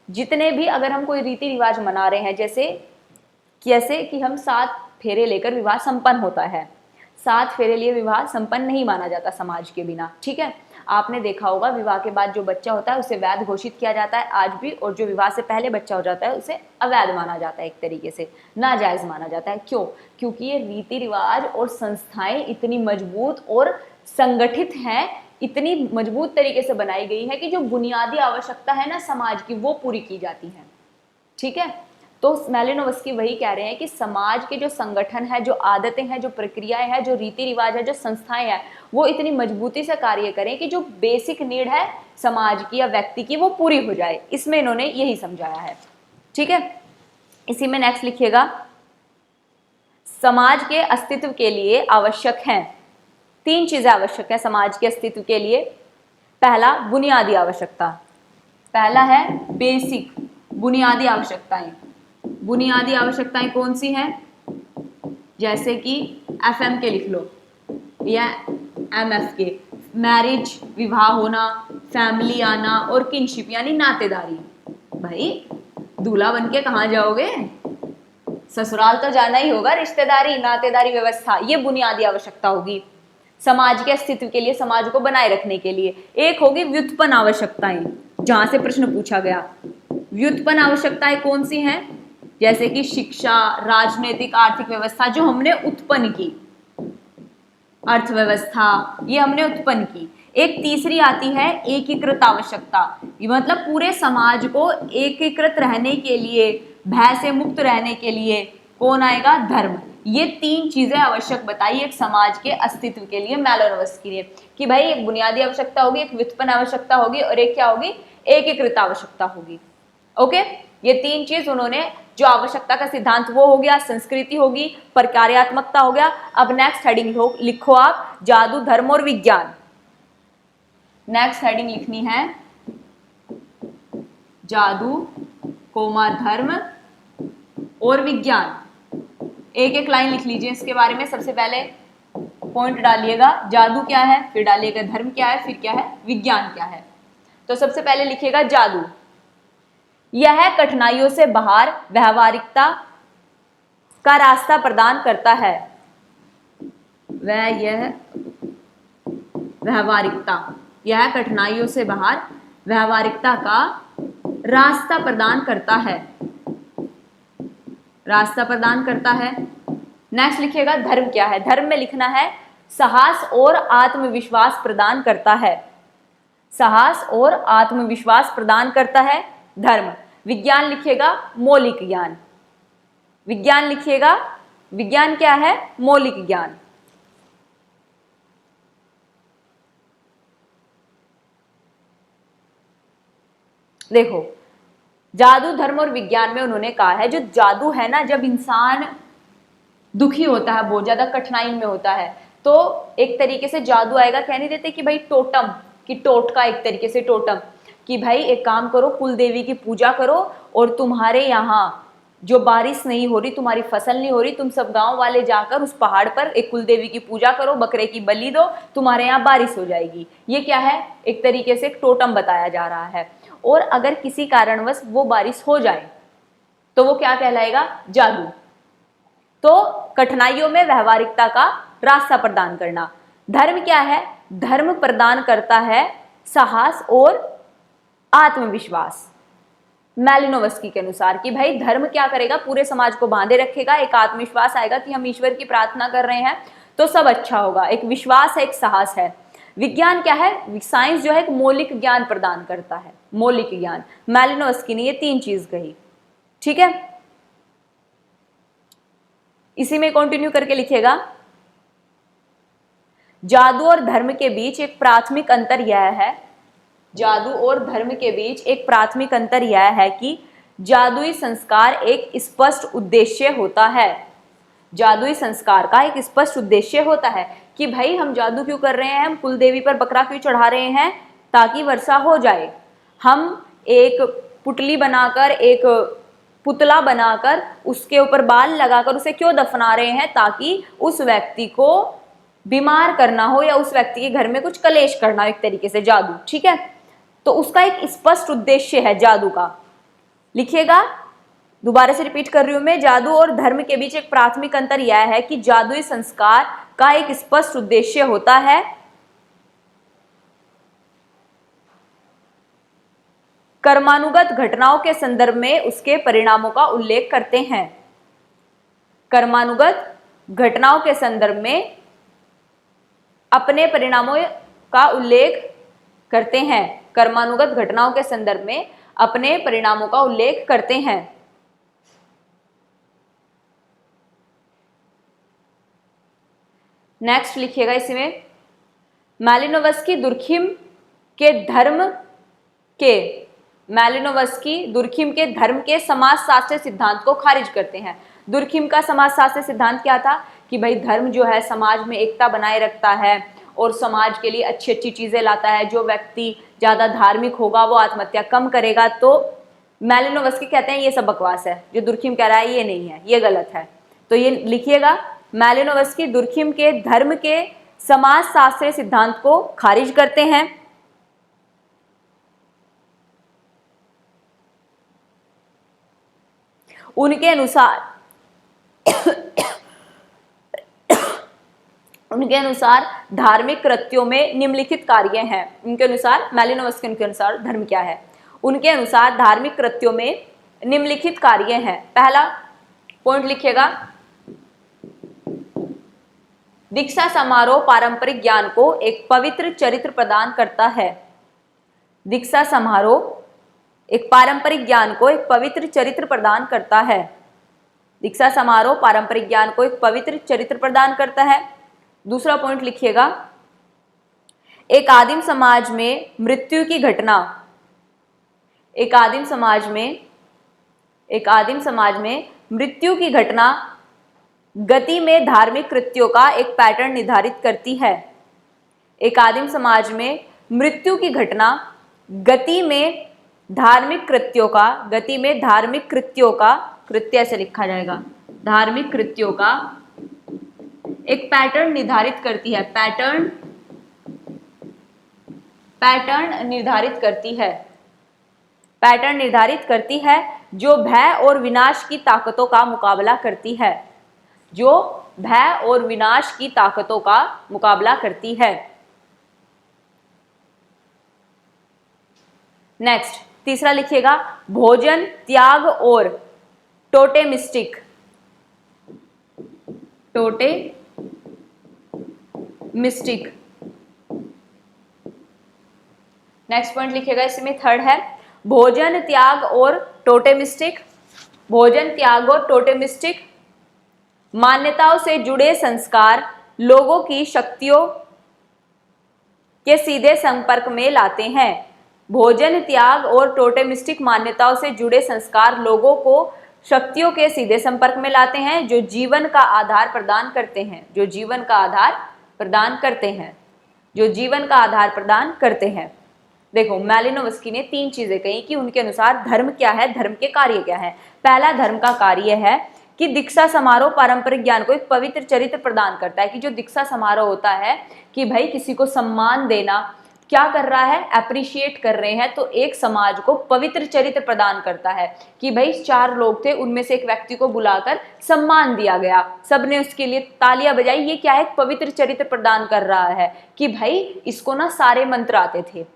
जितने भी, अगर हम कोई रीति रिवाज मना रहे हैं, जैसे कि हम 7 फेरे लेकर विवाह संपन्न होता है, 7 फेरे लिए विवाह संपन्न नहीं माना जाता समाज के बिना, ठीक है। आपने देखा होगा विवाह के बाद जो बच्चा होता है उसे वैध घोषित किया जाता है आज भी, और जो विवाह से पहले बच्चा हो जाता है उसे अवैध माना जाता है, एक तरीके से नाजायज माना जाता है। क्यों? क्योंकि ये रीति रिवाज और संस्थाएं इतनी मजबूत और संगठित हैं, इतनी मजबूत तरीके से बनाई गई है कि जो बुनियादी आवश्यकता है ना समाज की, वो पूरी की जाती है, ठीक है। तो मालिनोवस्की वही कह रहे हैं कि समाज के जो संगठन है, जो आदतें हैं, जो प्रक्रियाएं हैं, जो रीति रिवाज है, जो संस्थाएं हैं, वो इतनी मजबूती से कार्य करें कि जो बेसिक नीड है समाज की या व्यक्ति की वो पूरी हो जाए। इसमें इन्होंने यही समझाया है, ठीक है। इसी में नेक्स्ट लिखिएगा, समाज के अस्तित्व के लिए आवश्यक हैं 3 चीजें आवश्यक है समाज के अस्तित्व के लिए। पहला, बुनियादी आवश्यकता, पहला है बेसिक, बुनियादी आवश्यकताएं। बुनियादी आवश्यकताएं कौन सी हैं? जैसे कि FM के लिख लो, या MF के मैरिज विवाह होना, फैमिली आना और किनशिप यानी नातेदारी। भाई दूल्हा बन के कहाँ जाओगे, ससुराल तो जाना ही होगा, रिश्तेदारी नातेदारी व्यवस्था ये बुनियादी आवश्यकता होगी समाज के अस्तित्व के लिए, समाज को बनाए रखने के लिए। एक होगी व्युत्पन्न आवश्यकताएं, जहां से प्रश्न पूछा गया। व्युत्पन्न आवश्यकताएं कौन सी हैं, जैसे कि शिक्षा, राजनीतिक आर्थिक व्यवस्था जो हमने उत्पन्न की, अर्थव्यवस्था ये हमने उत्पन्न की। एक तीसरी आती है एकीकृत आवश्यकता, ये मतलब पूरे समाज को एकीकृत रहने के लिए, भय से मुक्त रहने के लिए कौन आएगा, धर्म। ये तीन चीजें आवश्यक बताई एक समाज के अस्तित्व के लिए, मैलोनोवस्की ने, कि भाई एक बुनियादी आवश्यकता होगी, एक व्युत्पन्न आवश्यकता होगी और एक क्या होगी, एकीकृत आवश्यकता होगी। ओके, ये तीन चीज उन्होंने, जो आवश्यकता का सिद्धांत वो हो गया, संस्कृति होगी, प्रकार्यात्मकता हो गया। अब नेक्स्ट हेडिंग लिखो आप, जादू, धर्म और विज्ञान। नेक्स्ट हेडिंग लिखनी है जादू, धर्म और विज्ञान। एक एक लाइन लिख लीजिए इसके बारे में। सबसे पहले पॉइंट डालिएगा, जादू क्या है, फिर डालिएगा धर्म क्या है, फिर क्या है विज्ञान क्या है। तो सबसे पहले लिखिएगा जादू। यह कठिनाइयों से बाहर व्यवहारिकता का रास्ता प्रदान करता है। यह व्यवहारिकता, यह कठिनाइयों से बाहर व्यवहारिकता का रास्ता प्रदान करता है, रास्ता प्रदान करता है। नेक्स्ट लिखिएगा धर्म क्या है। धर्म में लिखना है साहस और आत्मविश्वास प्रदान करता है, साहस और आत्मविश्वास प्रदान करता है धर्म। विज्ञान लिखिएगा मौलिक ज्ञान। विज्ञान लिखिएगा, विज्ञान क्या है, मौलिक ज्ञान। देखो जादू, धर्म और विज्ञान में उन्होंने कहा है, जो जादू है ना, जब इंसान दुखी होता है, बहुत ज्यादा कठिनाई में होता है, तो एक तरीके से जादू आएगा। कह नहीं देते कि भाई टोटम, कि टोटका, एक तरीके से टोटम, कि भाई एक काम करो, कुल देवी की पूजा करो और तुम्हारे यहाँ जो बारिश नहीं हो रही, तुम्हारी फसल नहीं हो रही, तुम सब गांव वाले जाकर उस पहाड़ पर एक कुल देवी की पूजा करो, बकरे की बलि दो, तुम्हारे यहाँ बारिश हो जाएगी। ये क्या है, एक तरीके से एक टोटम बताया जा रहा है। और अगर किसी कारणवश वो बारिश हो जाए तो वो क्या कहलाएगा, जादू। तो कठिनाइयों में व्यवहारिकता का रास्ता प्रदान करना। धर्म क्या है, धर्म प्रदान करता है साहस और आत्मविश्वास, मैलिनोवस्की के अनुसार, कि भाई धर्म क्या करेगा, पूरे समाज को बांधे रखेगा। एक आत्मविश्वास आएगा कि हम ईश्वर की प्रार्थना कर रहे हैं तो सब अच्छा होगा, एक विश्वास है, एक साहस है। विज्ञान क्या है, साइंस जो है एक मौलिक ज्ञान प्रदान करता है, मौलिक ज्ञान। मैलिनोवस्की ने ये तीन चीज कही, ठीक है। इसी में कंटिन्यू करके लिखिएगा, जादू और धर्म के बीच एक प्राथमिक अंतर यह है, जादू और धर्म के बीच एक प्राथमिक अंतर यह है कि जादुई संस्कार एक स्पष्ट उद्देश्य होता है। जादुई संस्कार का एक स्पष्ट उद्देश्य होता है कि भाई हम जादू क्यों कर रहे हैं, हम कुल देवी पर बकरा क्यों चढ़ा रहे हैं, ताकि वर्षा हो जाए। हम एक पुतली बनाकर, एक पुतला बनाकर उसके ऊपर बाल लगाकर उसे क्यों दफना रहे हैं, ताकि उस व्यक्ति को बीमार करना हो या उस व्यक्ति के घर में कुछ कलेश करना हो, एक तरीके से जादू, ठीक है। तो उसका एक स्पष्ट उद्देश्य है जादू का। लिखिएगा, दोबारा से रिपीट कर रही हूं मैं, जादू और धर्म के बीच एक प्राथमिक अंतर यह है कि जादुई संस्कार का एक स्पष्ट उद्देश्य होता है कर्मानुगत घटनाओं के संदर्भ में उसके परिणामों का उल्लेख करते हैं। कर्मानुगत घटनाओं के संदर्भ में अपने परिणामों का उल्लेख करते हैं, कर्मानुगत घटनाओं के संदर्भ में अपने परिणामों का उल्लेख करते हैं। नेक्स्ट लिखिएगा इसमें, मैलिनोवस्की दुर्खिम के धर्म के, मैलिनोवस्की दुर्खिम के धर्म के समाजशास्त्र सिद्धांत को खारिज करते हैं। दुर्खिम का समाजशास्त्र सिद्धांत क्या था कि भाई धर्म जो है समाज में एकता बनाए रखता है और समाज के लिए अच्छी अच्छी चीजें लाता है। जो व्यक्ति ज्यादा धार्मिक होगा वो आत्महत्या कम करेगा। तो मैलिनोवस्की कहते हैं ये सब बकवास है, जो दुर्खिम कह रहा है ये नहीं है, ये गलत है। तो ये लिखिएगा, मैलिनोवस्की दुर्खिम के धर्म के समाजशास्त्रीय सिद्धांत को खारिज करते हैं। उनके अनुसार धार्मिक कृत्यों में निम्नलिखित कार्य हैं। उनके अनुसार, मैलिनोवस्की के अनुसार धर्म क्या है? उनके अनुसार धार्मिक कृत्यों में निम्नलिखित कार्य हैं। पहला पॉइंट लिखिएगा, दीक्षा समारोह पारंपरिक ज्ञान को एक पवित्र चरित्र प्रदान करता है। दीक्षा समारोह एक पारंपरिक ज्ञान को एक पवित्र चरित्र प्रदान करता है। दीक्षा समारोह पारंपरिक ज्ञान को एक पवित्र चरित्र प्रदान करता है। दूसरा पॉइंट लिखिएगा, एक आदिम समाज में मृत्यु की घटना, एक आदिम समाज में मृत्यु की घटना गति में धार्मिक कृत्यों का एक पैटर्न निर्धारित करती है। एक आदिम समाज में मृत्यु की घटना गति में धार्मिक कृत्यों का कृत्य से लिखा जाएगा, धार्मिक कृत्यों का एक पैटर्न निर्धारित करती है। पैटर्न निर्धारित करती है जो भय और विनाश की ताकतों का मुकाबला करती है, जो भय और विनाश की ताकतों का मुकाबला करती है। नेक्स्ट, तीसरा लिखिएगा, भोजन त्याग और टोटेमिस्टिक नेक्स्ट पॉइंट लिखिएगा, इसमें थर्ड है भोजन त्याग और टोटेमिस्टिक मान्यताओं से जुड़े संस्कार लोगों की शक्तियों के सीधे संपर्क में लाते हैं। भोजन त्याग और टोटेमिस्टिक मान्यताओं से जुड़े संस्कार लोगों को शक्तियों के सीधे संपर्क में लाते हैं जो जीवन का आधार प्रदान करते हैं। देखो, मैलिनोवस्की ने 3 चीजें कही कि उनके अनुसार धर्म क्या है, धर्म के कार्य क्या है। पहला धर्म का कार्य है कि दीक्षा समारोह पारंपरिक ज्ञान को एक पवित्र चरित्र प्रदान करता है। कि जो दीक्षा समारोह होता है कि भाई किसी को सम्मान देना, क्या कर रहा है, अप्रिशिएट कर रहे हैं, तो एक समाज को पवित्र चरित्र प्रदान करता है। कि भाई 4 लोग थे, उनमें से एक व्यक्ति को बुलाकर सम्मान दिया गया, सबने उसके लिए तालियां बजाई। ये क्या है, एक पवित्र चरित्र प्रदान कर रहा है कि भाई इसको ना सारे मंत्र आते थे,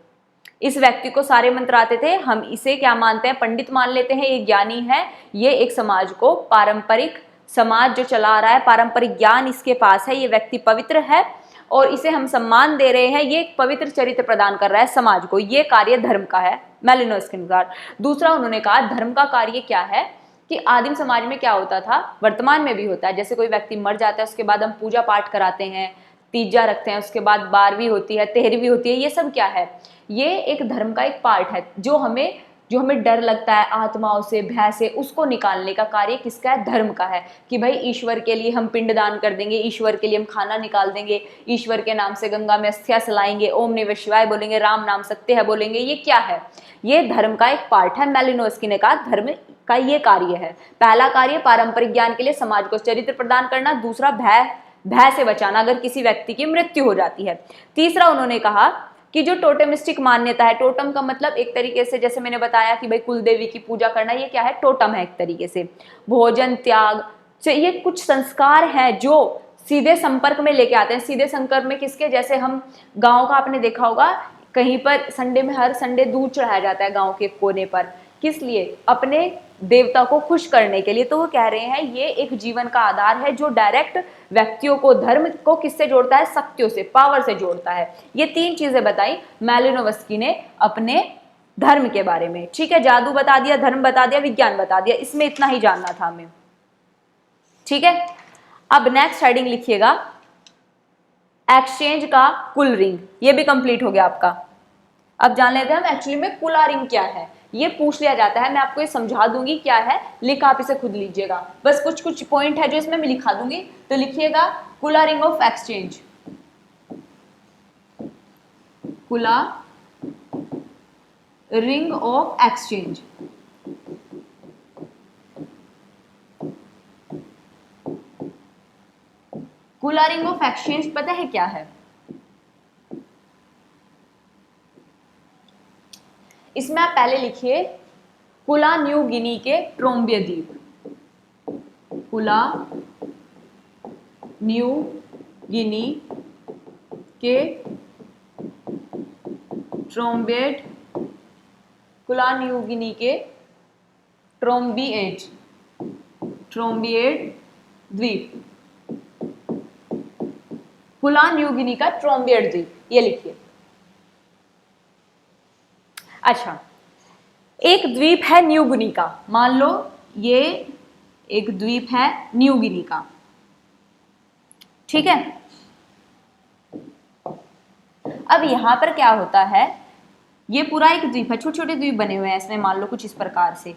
इस व्यक्ति को सारे मंत्र आते थे, हम इसे क्या मानते हैं, पंडित मान लेते हैं, ये ज्ञानी है। ये एक समाज को, पारंपरिक समाज जो चला रहा है, पारंपरिक ज्ञान इसके पास है, ये व्यक्ति पवित्र है और इसे हम सम्मान दे रहे हैं, ये एक पवित्र चरित्र प्रदान कर रहा है समाज को। ये कार्य धर्म का है मैलिनोवस्की के अनुसार। दूसरा उन्होंने कहा धर्म का कार्य क्या है कि आदिम समाज में क्या होता था, वर्तमान में भी होता है, जैसे कोई व्यक्ति मर जाता है उसके बाद हम पूजा पाठ कराते हैं, तीजा रखते हैं, उसके बाद 12वीं होती है, 13वीं होती है। ये सब क्या है, ये एक धर्म का एक पार्ट है। जो हमें डर लगता है आत्माओं से, भय से, उसको निकालने का कार्य किसका है, धर्म का है। कि भाई ईश्वर के लिए हम पिंडदान कर देंगे, ईश्वर के लिए हम खाना निकाल देंगे, ईश्वर के नाम से गंगा में अस्थियां सलाएंगे, ओम नमः शिवाय बोलेंगे, राम नाम सत्य है बोलेंगे। ये क्या है, ये धर्म का एक पार्ट है। मैलिनोवस्की ने कहा धर्म का ये कार्य है। पहला कार्य पारंपरिक ज्ञान के लिए समाज को चरित्र प्रदान करना, दूसरा भय से बचाना अगर किसी व्यक्ति की मृत्यु हो जाती है। तीसरा उन्होंने कहा कि जो टोटेमिस्टिक मान्यता है, टोटम का मतलब एक तरीके से जैसे मैंने बताया कि भाई कुल देवी की पूजा करना, ये क्या है, टोटम है एक तरीके से। भोजन त्याग, ये कुछ संस्कार हैं जो सीधे संपर्क में लेके आते हैं। सीधे संपर्क में किसके, जैसे हम गाँव का आपने देखा होगा, कहीं पर संडे में हर संडे दूध चढ़ाया जाता है गाँव के कोने पर, किस लिए, अपने देवता को खुश करने के लिए। तो वो कह रहे हैं ये एक जीवन का आधार है जो डायरेक्ट व्यक्तियों को, धर्म को किससे जोड़ता है, शक्तियों से, पावर से जोड़ता है। ये 3 चीजें बताई मैलिनोवस्की ने अपने धर्म के बारे में। ठीक है, जादू बता दिया, धर्म बता दिया, विज्ञान बता दिया, इसमें इतना ही जानना था हमें। ठीक है, अब नेक्स्ट हेडिंग लिखिएगा, एक्सचेंज का कुल रिंग। ये भी कंप्लीट हो गया आपका। अब जान लेते हैं हम एक्चुअली में कुला रिंग क्या है। ये पूछ लिया जाता है, मैं आपको ये समझा दूंगी क्या है, लिखा आप इसे खुद लीजिएगा। बस कुछ पॉइंट है जो इसमें मैं लिखा दूंगी, तो लिखिएगा कुला रिंग ऑफ एक्सचेंज। कुला रिंग ऑफ एक्सचेंज। कुला रिंग ऑफ एक्सचेंज पता है क्या है? इसमें आप पहले लिखिए कुला न्यू गिनी के ट्रोम्बिय द्वीप, कुला न्यू गिनी के ट्रोम्बिएट, कुला न्यू गिनी के ट्रोम्बिएट द्वीप, कुला न्यू गिनी का ट्रोम्बिएट द्वीप, ये लिखिए। अच्छा, एक द्वीप है न्यू गिनी का, मान लो ये एक द्वीप है न्यू गिनी का, ठीक है। अब यहां पर क्या होता है, ये पूरा एक द्वीप है, छोटे छोटे द्वीप बने हुए हैं इसमें, मान लो कुछ इस प्रकार से।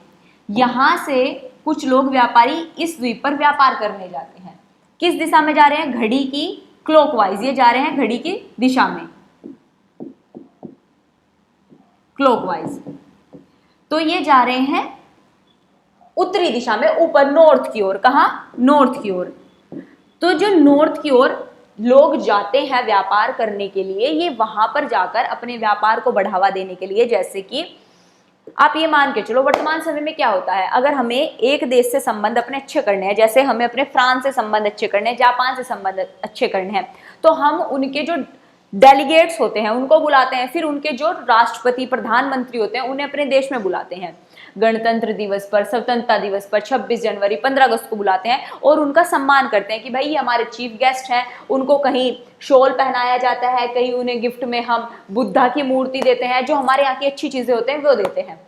यहां से कुछ लोग व्यापारी इस द्वीप पर व्यापार करने जाते हैं। किस दिशा में जा रहे हैं? घड़ी की क्लॉकवाइज, ये जा रहे हैं घड़ी की दिशा में, क्लॉकवाइज। तो ये जा रहे हैं उत्तरी दिशा में, ऊपर नॉर्थ की ओर। कहां? नॉर्थ की ओर। तो जो नॉर्थ की ओर लोग जाते हैं व्यापार करने के लिए, ये वहां पर जाकर अपने व्यापार को बढ़ावा देने के लिए, जैसे कि आप ये मान के चलो वर्तमान समय में क्या होता है, अगर हमें एक देश से संबंध अपने अच्छे करने हैं, जैसे हमें अपने फ्रांस से संबंध अच्छे करने हैं, जापान से संबंध अच्छे करने हैं, तो हम उनके जो डेलीगेट्स होते हैं उनको बुलाते हैं, फिर उनके जो राष्ट्रपति प्रधानमंत्री होते हैं उन्हें अपने देश में बुलाते हैं। गणतंत्र दिवस पर, स्वतंत्रता दिवस पर, 26 जनवरी, 15 अगस्त को बुलाते हैं और उनका सम्मान करते हैं कि भाई ये हमारे चीफ गेस्ट हैं। उनको कहीं शॉल पहनाया जाता है, कहीं उन्हें गिफ्ट में हम बुद्धा की मूर्ति देते हैं, जो हमारे यहाँ की अच्छी चीजें होते हैं वो देते हैं।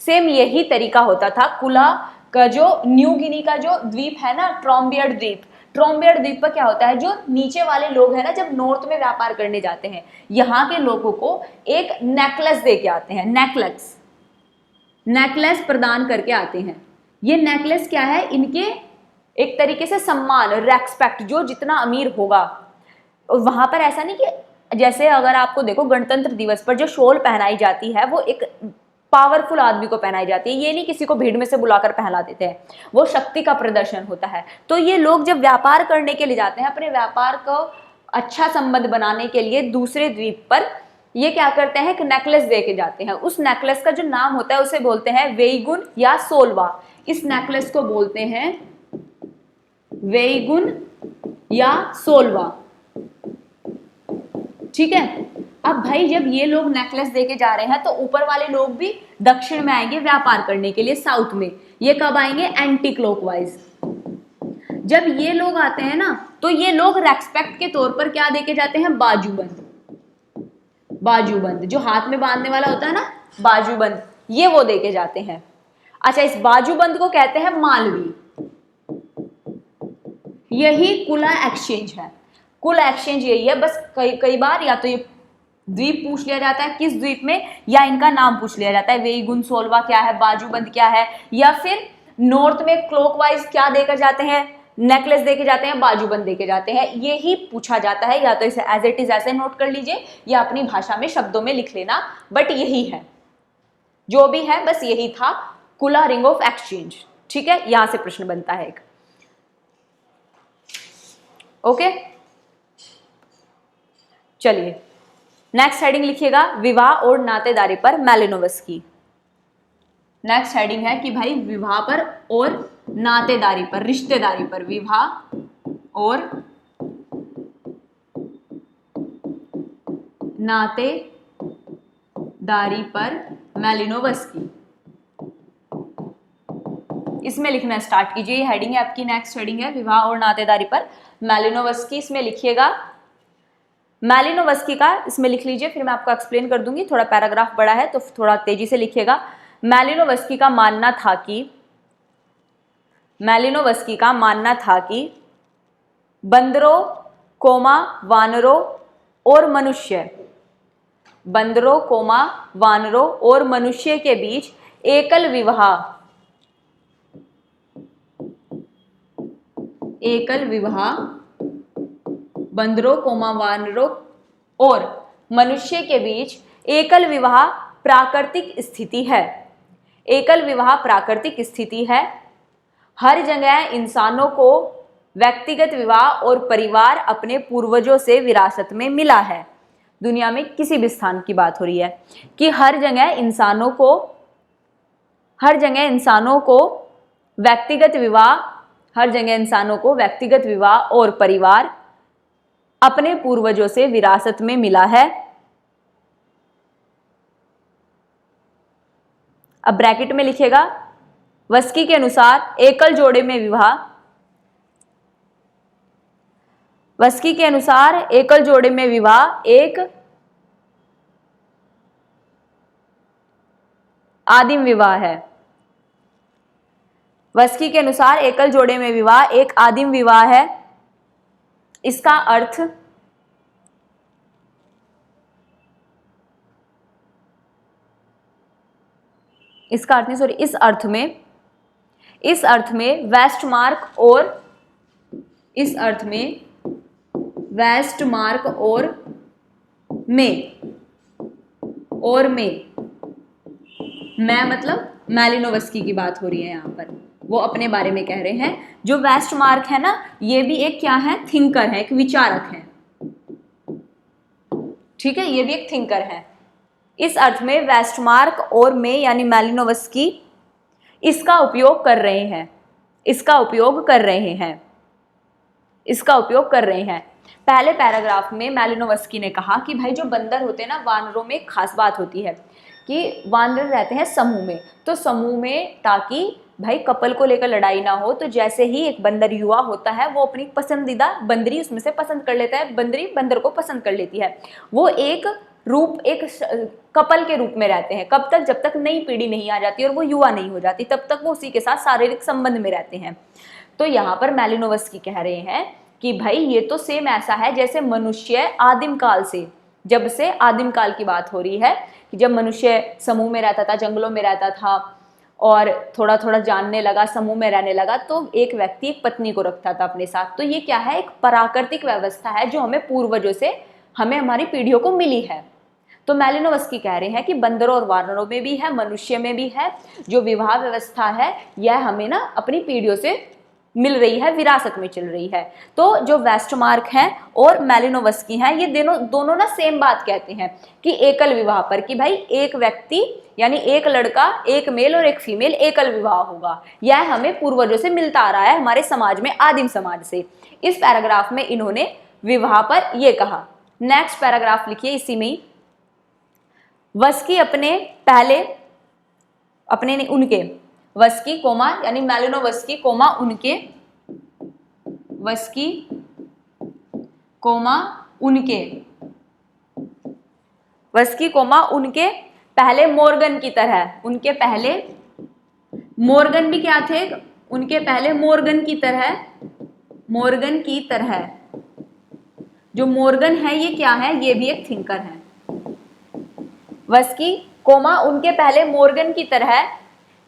सेम यही तरीका होता था कुला का, जो न्यू गिनी का जो द्वीप है ना, ट्रोम्बिएट द्वीप, ट्रोम्बिएट द्वीप पर क्या होता है, जो नीचे वाले लोग हैं ना, जब नॉर्थ में व्यापार करने जाते हैं, यहाँ के लोगों को एक नेकलेस दे के आते हैं, नेकलेस प्रदान करके आते हैं। ये नेकलेस क्या है, इनके एक तरीके से सम्मान, रेस्पेक्ट, जो जितना अमीर होगा। और वहां पर ऐसा नहीं कि जैसे अगर आपको देखो गणतंत्र दिवस पर जो शॉल पहनाई जाती है वो एक पावरफुल आदमी को पहनाई जाती है, ये नहीं किसी को भीड़ में से बुलाकर पहना देते हैं, वो शक्ति का प्रदर्शन होता है। तो ये लोग जब व्यापार करने के लिए जाते हैं, अपने व्यापार को अच्छा संबंध बनाने के लिए दूसरे द्वीप पर, ये क्या करते हैं, एक नेकलेस दे के जाते हैं। उस नेकलेस का जो नाम होता है उसे बोलते हैं वेईगुन या सोलवा। इस नेकलेस को बोलते हैं वेईगुन या सोलवा, ठीक है। अब भाई जब ये लोग नेकलेस देके जा रहे हैं तो ऊपर वाले लोग भी दक्षिण में आएंगे व्यापार करने के लिए, साउथ में। ये कब आएंगे? Anti clockwise. जब ये लोग आते हैं ना, तो ये लोग रेस्पेक्ट के तौर पर क्या देके जाते हैं? बाजूबंद। बाजूबंद जो हाथ में बांधने वाला होता है ना, बाजूबंद, ये वो देके जाते हैं। अच्छा, इस बाजूबंद को कहते हैं मालवी। यही कुला एक्सचेंज है। कुला एक्सचेंज यही है। बस कई बार या तो ये द्वीप पूछ लिया जाता है किस द्वीप में, या इनका नाम पूछ लिया जाता है, वेईगुन सोलवा क्या है, बाजूबंद क्या है, या फिर नॉर्थ में क्लॉकवाइज क्या देकर जाते हैं, नेकलेस देके जाते हैं, बाजूबंद देके जाते हैं, यही पूछा जाता है। या तो इसे एज इट इज ऐसे नोट कर लीजिए या अपनी भाषा में शब्दों में लिख लेना, बट यही है, जो भी है बस यही था कुला रिंग ऑफ एक्सचेंज, ठीक है। यहां से प्रश्न बनता है एक, ओके। चलिए नेक्स्ट हेडिंग लिखिएगा, विवाह और नातेदारी पर मैलिनोवस्की। नेक्स्ट हेडिंग है कि भाई विवाह पर और नातेदारी पर, रिश्तेदारी पर, विवाह और नातेदारी पर मैलिनोवस्की। इसमें लिखना स्टार्ट कीजिए, ये हेडिंग है आपकी, नेक्स्ट हेडिंग है विवाह और नातेदारी पर मैलिनोवस्की। इसमें लिखिएगा मैलिनोवस्की का, इसमें लिख लीजिए, फिर मैं आपको एक्सप्लेन कर दूंगी। थोड़ा पैराग्राफ बड़ा है तो थोड़ा तेजी से लिखिएगा। मैलिनोवस्की का मानना था कि बंदरों, वानरों और मनुष्य, बंदरों, वानरों और मनुष्य के बीच एकल विवाह, बंदरों, वानरों और मनुष्य के बीच एकल विवाह प्राकृतिक स्थिति है। एकल विवाह प्राकृतिक स्थिति है। हर जगह इंसानों को व्यक्तिगत विवाह और परिवार अपने पूर्वजों से विरासत में मिला है। दुनिया में किसी भी स्थान की बात हो रही है कि हर जगह इंसानों को व्यक्तिगत विवाह और परिवार अपने पूर्वजों से विरासत में मिला है। अब ब्रैकेट में लिखेगा, वस्की के अनुसार एकल जोड़े में विवाह एक आदिम विवाह है। वस्की के अनुसार एकल जोड़े में विवाह एक आदिम विवाह है। इसका अर्थ इस अर्थ में वेस्टमार्क और मैं मतलब मैलिनोवस्की की बात हो रही है यहाँ पर, वो अपने बारे में कह रहे हैं। जो वेस्टमार्क है ना, ये भी एक क्या है, थिंकर है, एक विचारक है, ठीक है, ये भी एक थिंकर है। इस अर्थ में वेस्टमार्क और में यानी मैलिनोवस्की इसका उपयोग कर रहे हैं। पहले पैराग्राफ में मैलिनोवस्की ने कहा कि भाई जो बंदर होते हैं ना, वानरों में एक खास बात होती है कि वानर रहते हैं समूह में, तो समूह में ताकि भाई कपल को लेकर लड़ाई ना हो, तो जैसे ही एक बंदर युवा होता है वो अपनी पसंदीदा बंदरी उसमें से पसंद कर लेता है, बंदरी बंदर को पसंद कर लेती है। वो एक कपल के रूप में रहते हैं, कब तक, जब तक नई पीढ़ी नहीं आ जाती और वो युवा नहीं हो जाती, तब तक वो उसी के साथ शारीरिक संबंध में रहते हैं। तो यहाँ पर मैलिनोवस्की कह रहे हैं कि भाई ये तो सेम ऐसा है जैसे मनुष्य आदिम काल से, जब से आदिम काल की बात हो रही है कि जब मनुष्य समूह में रहता था, जंगलों में रहता था और थोड़ा थोड़ा जानने लगा, समूह में रहने लगा, तो एक व्यक्ति एक पत्नी को रखता था अपने साथ। तो ये क्या है, एक प्राकृतिक व्यवस्था है जो हमें पूर्वजों से, हमें हमारी पीढ़ियों को मिली है। तो मैलिनोवस्की कह रहे हैं कि बंदरों और वानरों में भी है, मनुष्य में भी है, जो विवाह व्यवस्था है यह हमें ना अपनी पीढ़ियों से मिल रही है, विरासत में चल रही है। तो जो वेस्टमार्क हैं और मैलिनोवस्की हैं, ये दोनों ना सेम बात कहते हैं कि एकल विवाह पर, कि भाई एक व्यक्ति यानी एक लड़का, एक मेल और एक फीमेल एकल विवाह होगा, यह हमें पूर्वजों से मिलता आ रहा है, हमारे समाज में, आदिम समाज से। इस पैराग्राफ में इन्होंने विवाह पर यह कहा। नेक्स्ट पैराग्राफ लिखिए इसी में ही, वस्की उनके वस्की कोमा यानी मैलिनोवस्की कोमा उनके, वस्की कोमा उनके, वस्की कोमा उनके पहले मोर्गन की तरह, उनके पहले मोर्गन भी क्या थे, उनके पहले मोर्गन की तरह। जो मोर्गन है ये क्या है, ये भी एक थिंकर है। वस्की कोमा उनके पहले मोर्गन की तरह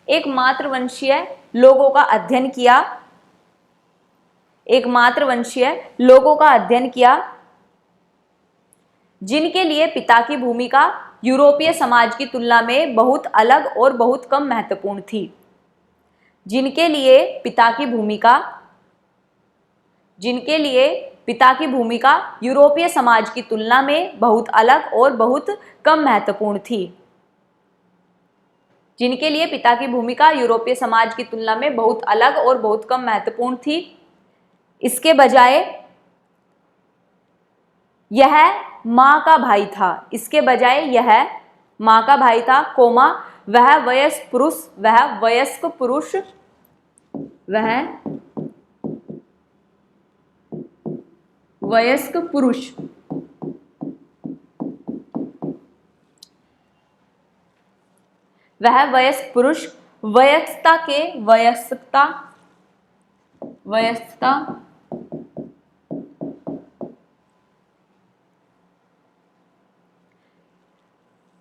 एक मातृवंशीय लोगों का अध्ययन किया, जिनके लिए पिता की भूमिका यूरोपीय समाज की तुलना में बहुत अलग और बहुत कम महत्वपूर्ण थी। जिनके लिए पिता की भूमिका यूरोपीय समाज की तुलना में बहुत अलग और बहुत कम महत्वपूर्ण थी। जिनके लिए पिता की भूमिका यूरोपीय समाज की तुलना में बहुत अलग और बहुत कम महत्वपूर्ण थी। इसके बजाय यह मां का भाई था, कोमा वह वयस्क पुरुष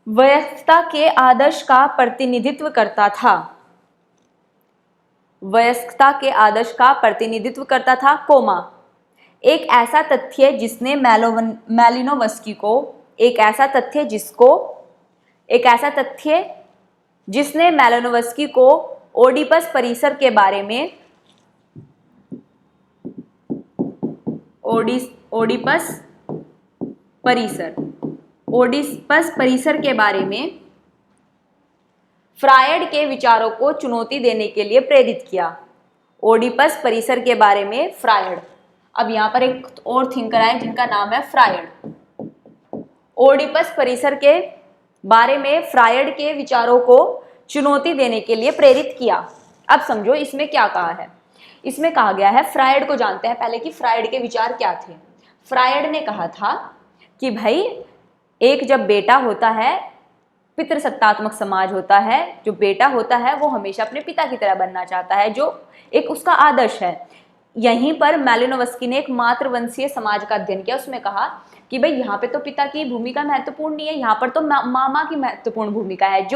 वयस्कता के आदर्श का प्रतिनिधित्व करता था। कोमा एक ऐसा तथ्य जिसने मैलिनोवस्की को ओडिपस परिसर के बारे में ओडिपस परिसर, ओडिपस परिसर के बारे में फ्रायड के विचारों को चुनौती देने के लिए प्रेरित किया। ओडिपस परिसर के बारे में फ्रायड, अब यहाँ पर एक और थिंकर आए जिनका नाम है फ्रायड। ओडिपस परिसर के बारे में फ्रायड के विचारों को चुनौती देने के लिए प्रेरित किया। अब समझो इसमें क्या कहा है, इसमें कहा गया है, फ्रायड को जानते हैं पहले कि फ्रायड के विचार क्या थे। फ्रायड ने कहा था कि भाई एक जब बेटा होता है, पितृसत्तात्मक समाज होता है, जो बेटा होता है वो हमेशा अपने पिता की तरह बनना चाहता है, जो एक उसका आदर्श है। यहीं पर मैलिनोवस्की ने एक मातृवंशीय समाज का अध्ययन किया, उसमें कहा कि भाई यहाँ पे तो पिता की भूमिका महत्वपूर्ण नहीं है, यहाँ पर तो मामा की महत्वपूर्ण भूमिका है।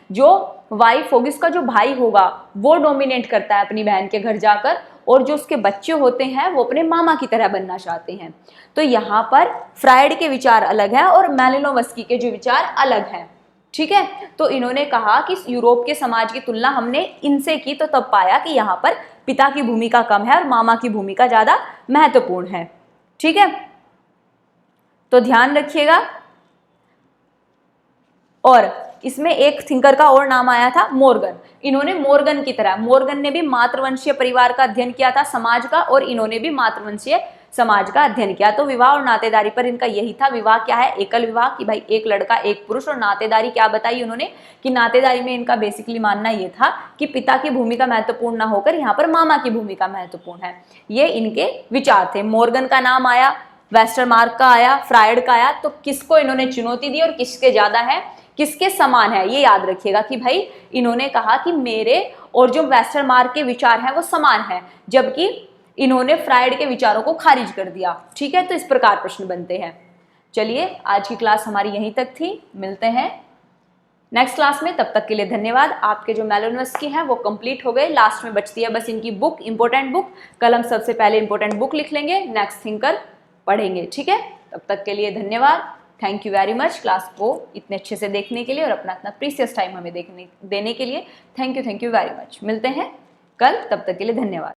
जो वाइफ होगी, उसका जो भाई होगा वो डोमिनेट करता है अपनी बहन के घर जाकर, और जो उसके बच्चे होते हैं वो अपने मामा की तरह बनना चाहते हैं। तो यहाँ पर फ्रायड के विचार अलग हैं और मैलिनोवस्की के जो विचार अलग हैं, ठीक है। तो इन्होंने कहा कि यूरोप के समाज की तुलना हमने इनसे की तो तब पाया कि यहाँ पर पिता की भूमिका कम है और मामा की भूमिका ज्यादा महत्वपूर्ण है, ठीक है। तो ध्यान रखिएगा। और इसमें एक थिंकर का और नाम आया था मोर्गन। इन्होंने मोर्गन की तरह, मोर्गन ने भी मातृवंशीय परिवार का अध्ययन किया था, समाज का, और इन्होंने भी मातृवंशीय समाज का अध्ययन किया। तो विवाह और नातेदारी पर इनका यही था। विवाह क्या है, एकल विवाह, कि भाई एक लड़का एक पुरुष। और नातेदारी क्या बताई उन्होंने कि नातेदारी में इनका बेसिकली मानना ये था कि पिता की भूमिका महत्वपूर्ण ना होकर यहाँ पर मामा की भूमिका महत्वपूर्ण है। ये इनके विचार थे। मोर्गन का नाम आया, वेस्टरमार्क का आया, फ्रायड का आया। तो किसको इन्होंने चुनौती दी और किसके ज्यादा है, किसके समान है, ये याद रखिएगा कि भाई इन्होंने कहा कि मेरे और जो वेस्टरमार्क के विचार हैं वो समान है, जबकि इन्होंने फ्रायड के विचारों को खारिज कर दिया, ठीक है। तो इस प्रकार प्रश्न बनते हैं। चलिए आज की क्लास हमारी यहीं तक थी, मिलते हैं नेक्स्ट क्लास में। तब तक के लिए धन्यवाद। आपके जो मैलिनोवस्की हैं वो कंप्लीट हो गए, लास्ट में बचती है बस इनकी बुक, इंपॉर्टेंट बुक। कल हम सबसे पहले इंपॉर्टेंट बुक लिख लेंगे, नेक्स्ट थिंकर पढ़ेंगे, ठीक है। तब तक के लिए धन्यवाद। Thank you very much class को इतने अच्छे से देखने के लिए और अपना इतना प्रीशियस टाइम हमें देने के लिए। Thank you very much. मिलते हैं कल, तब तक के लिए धन्यवाद।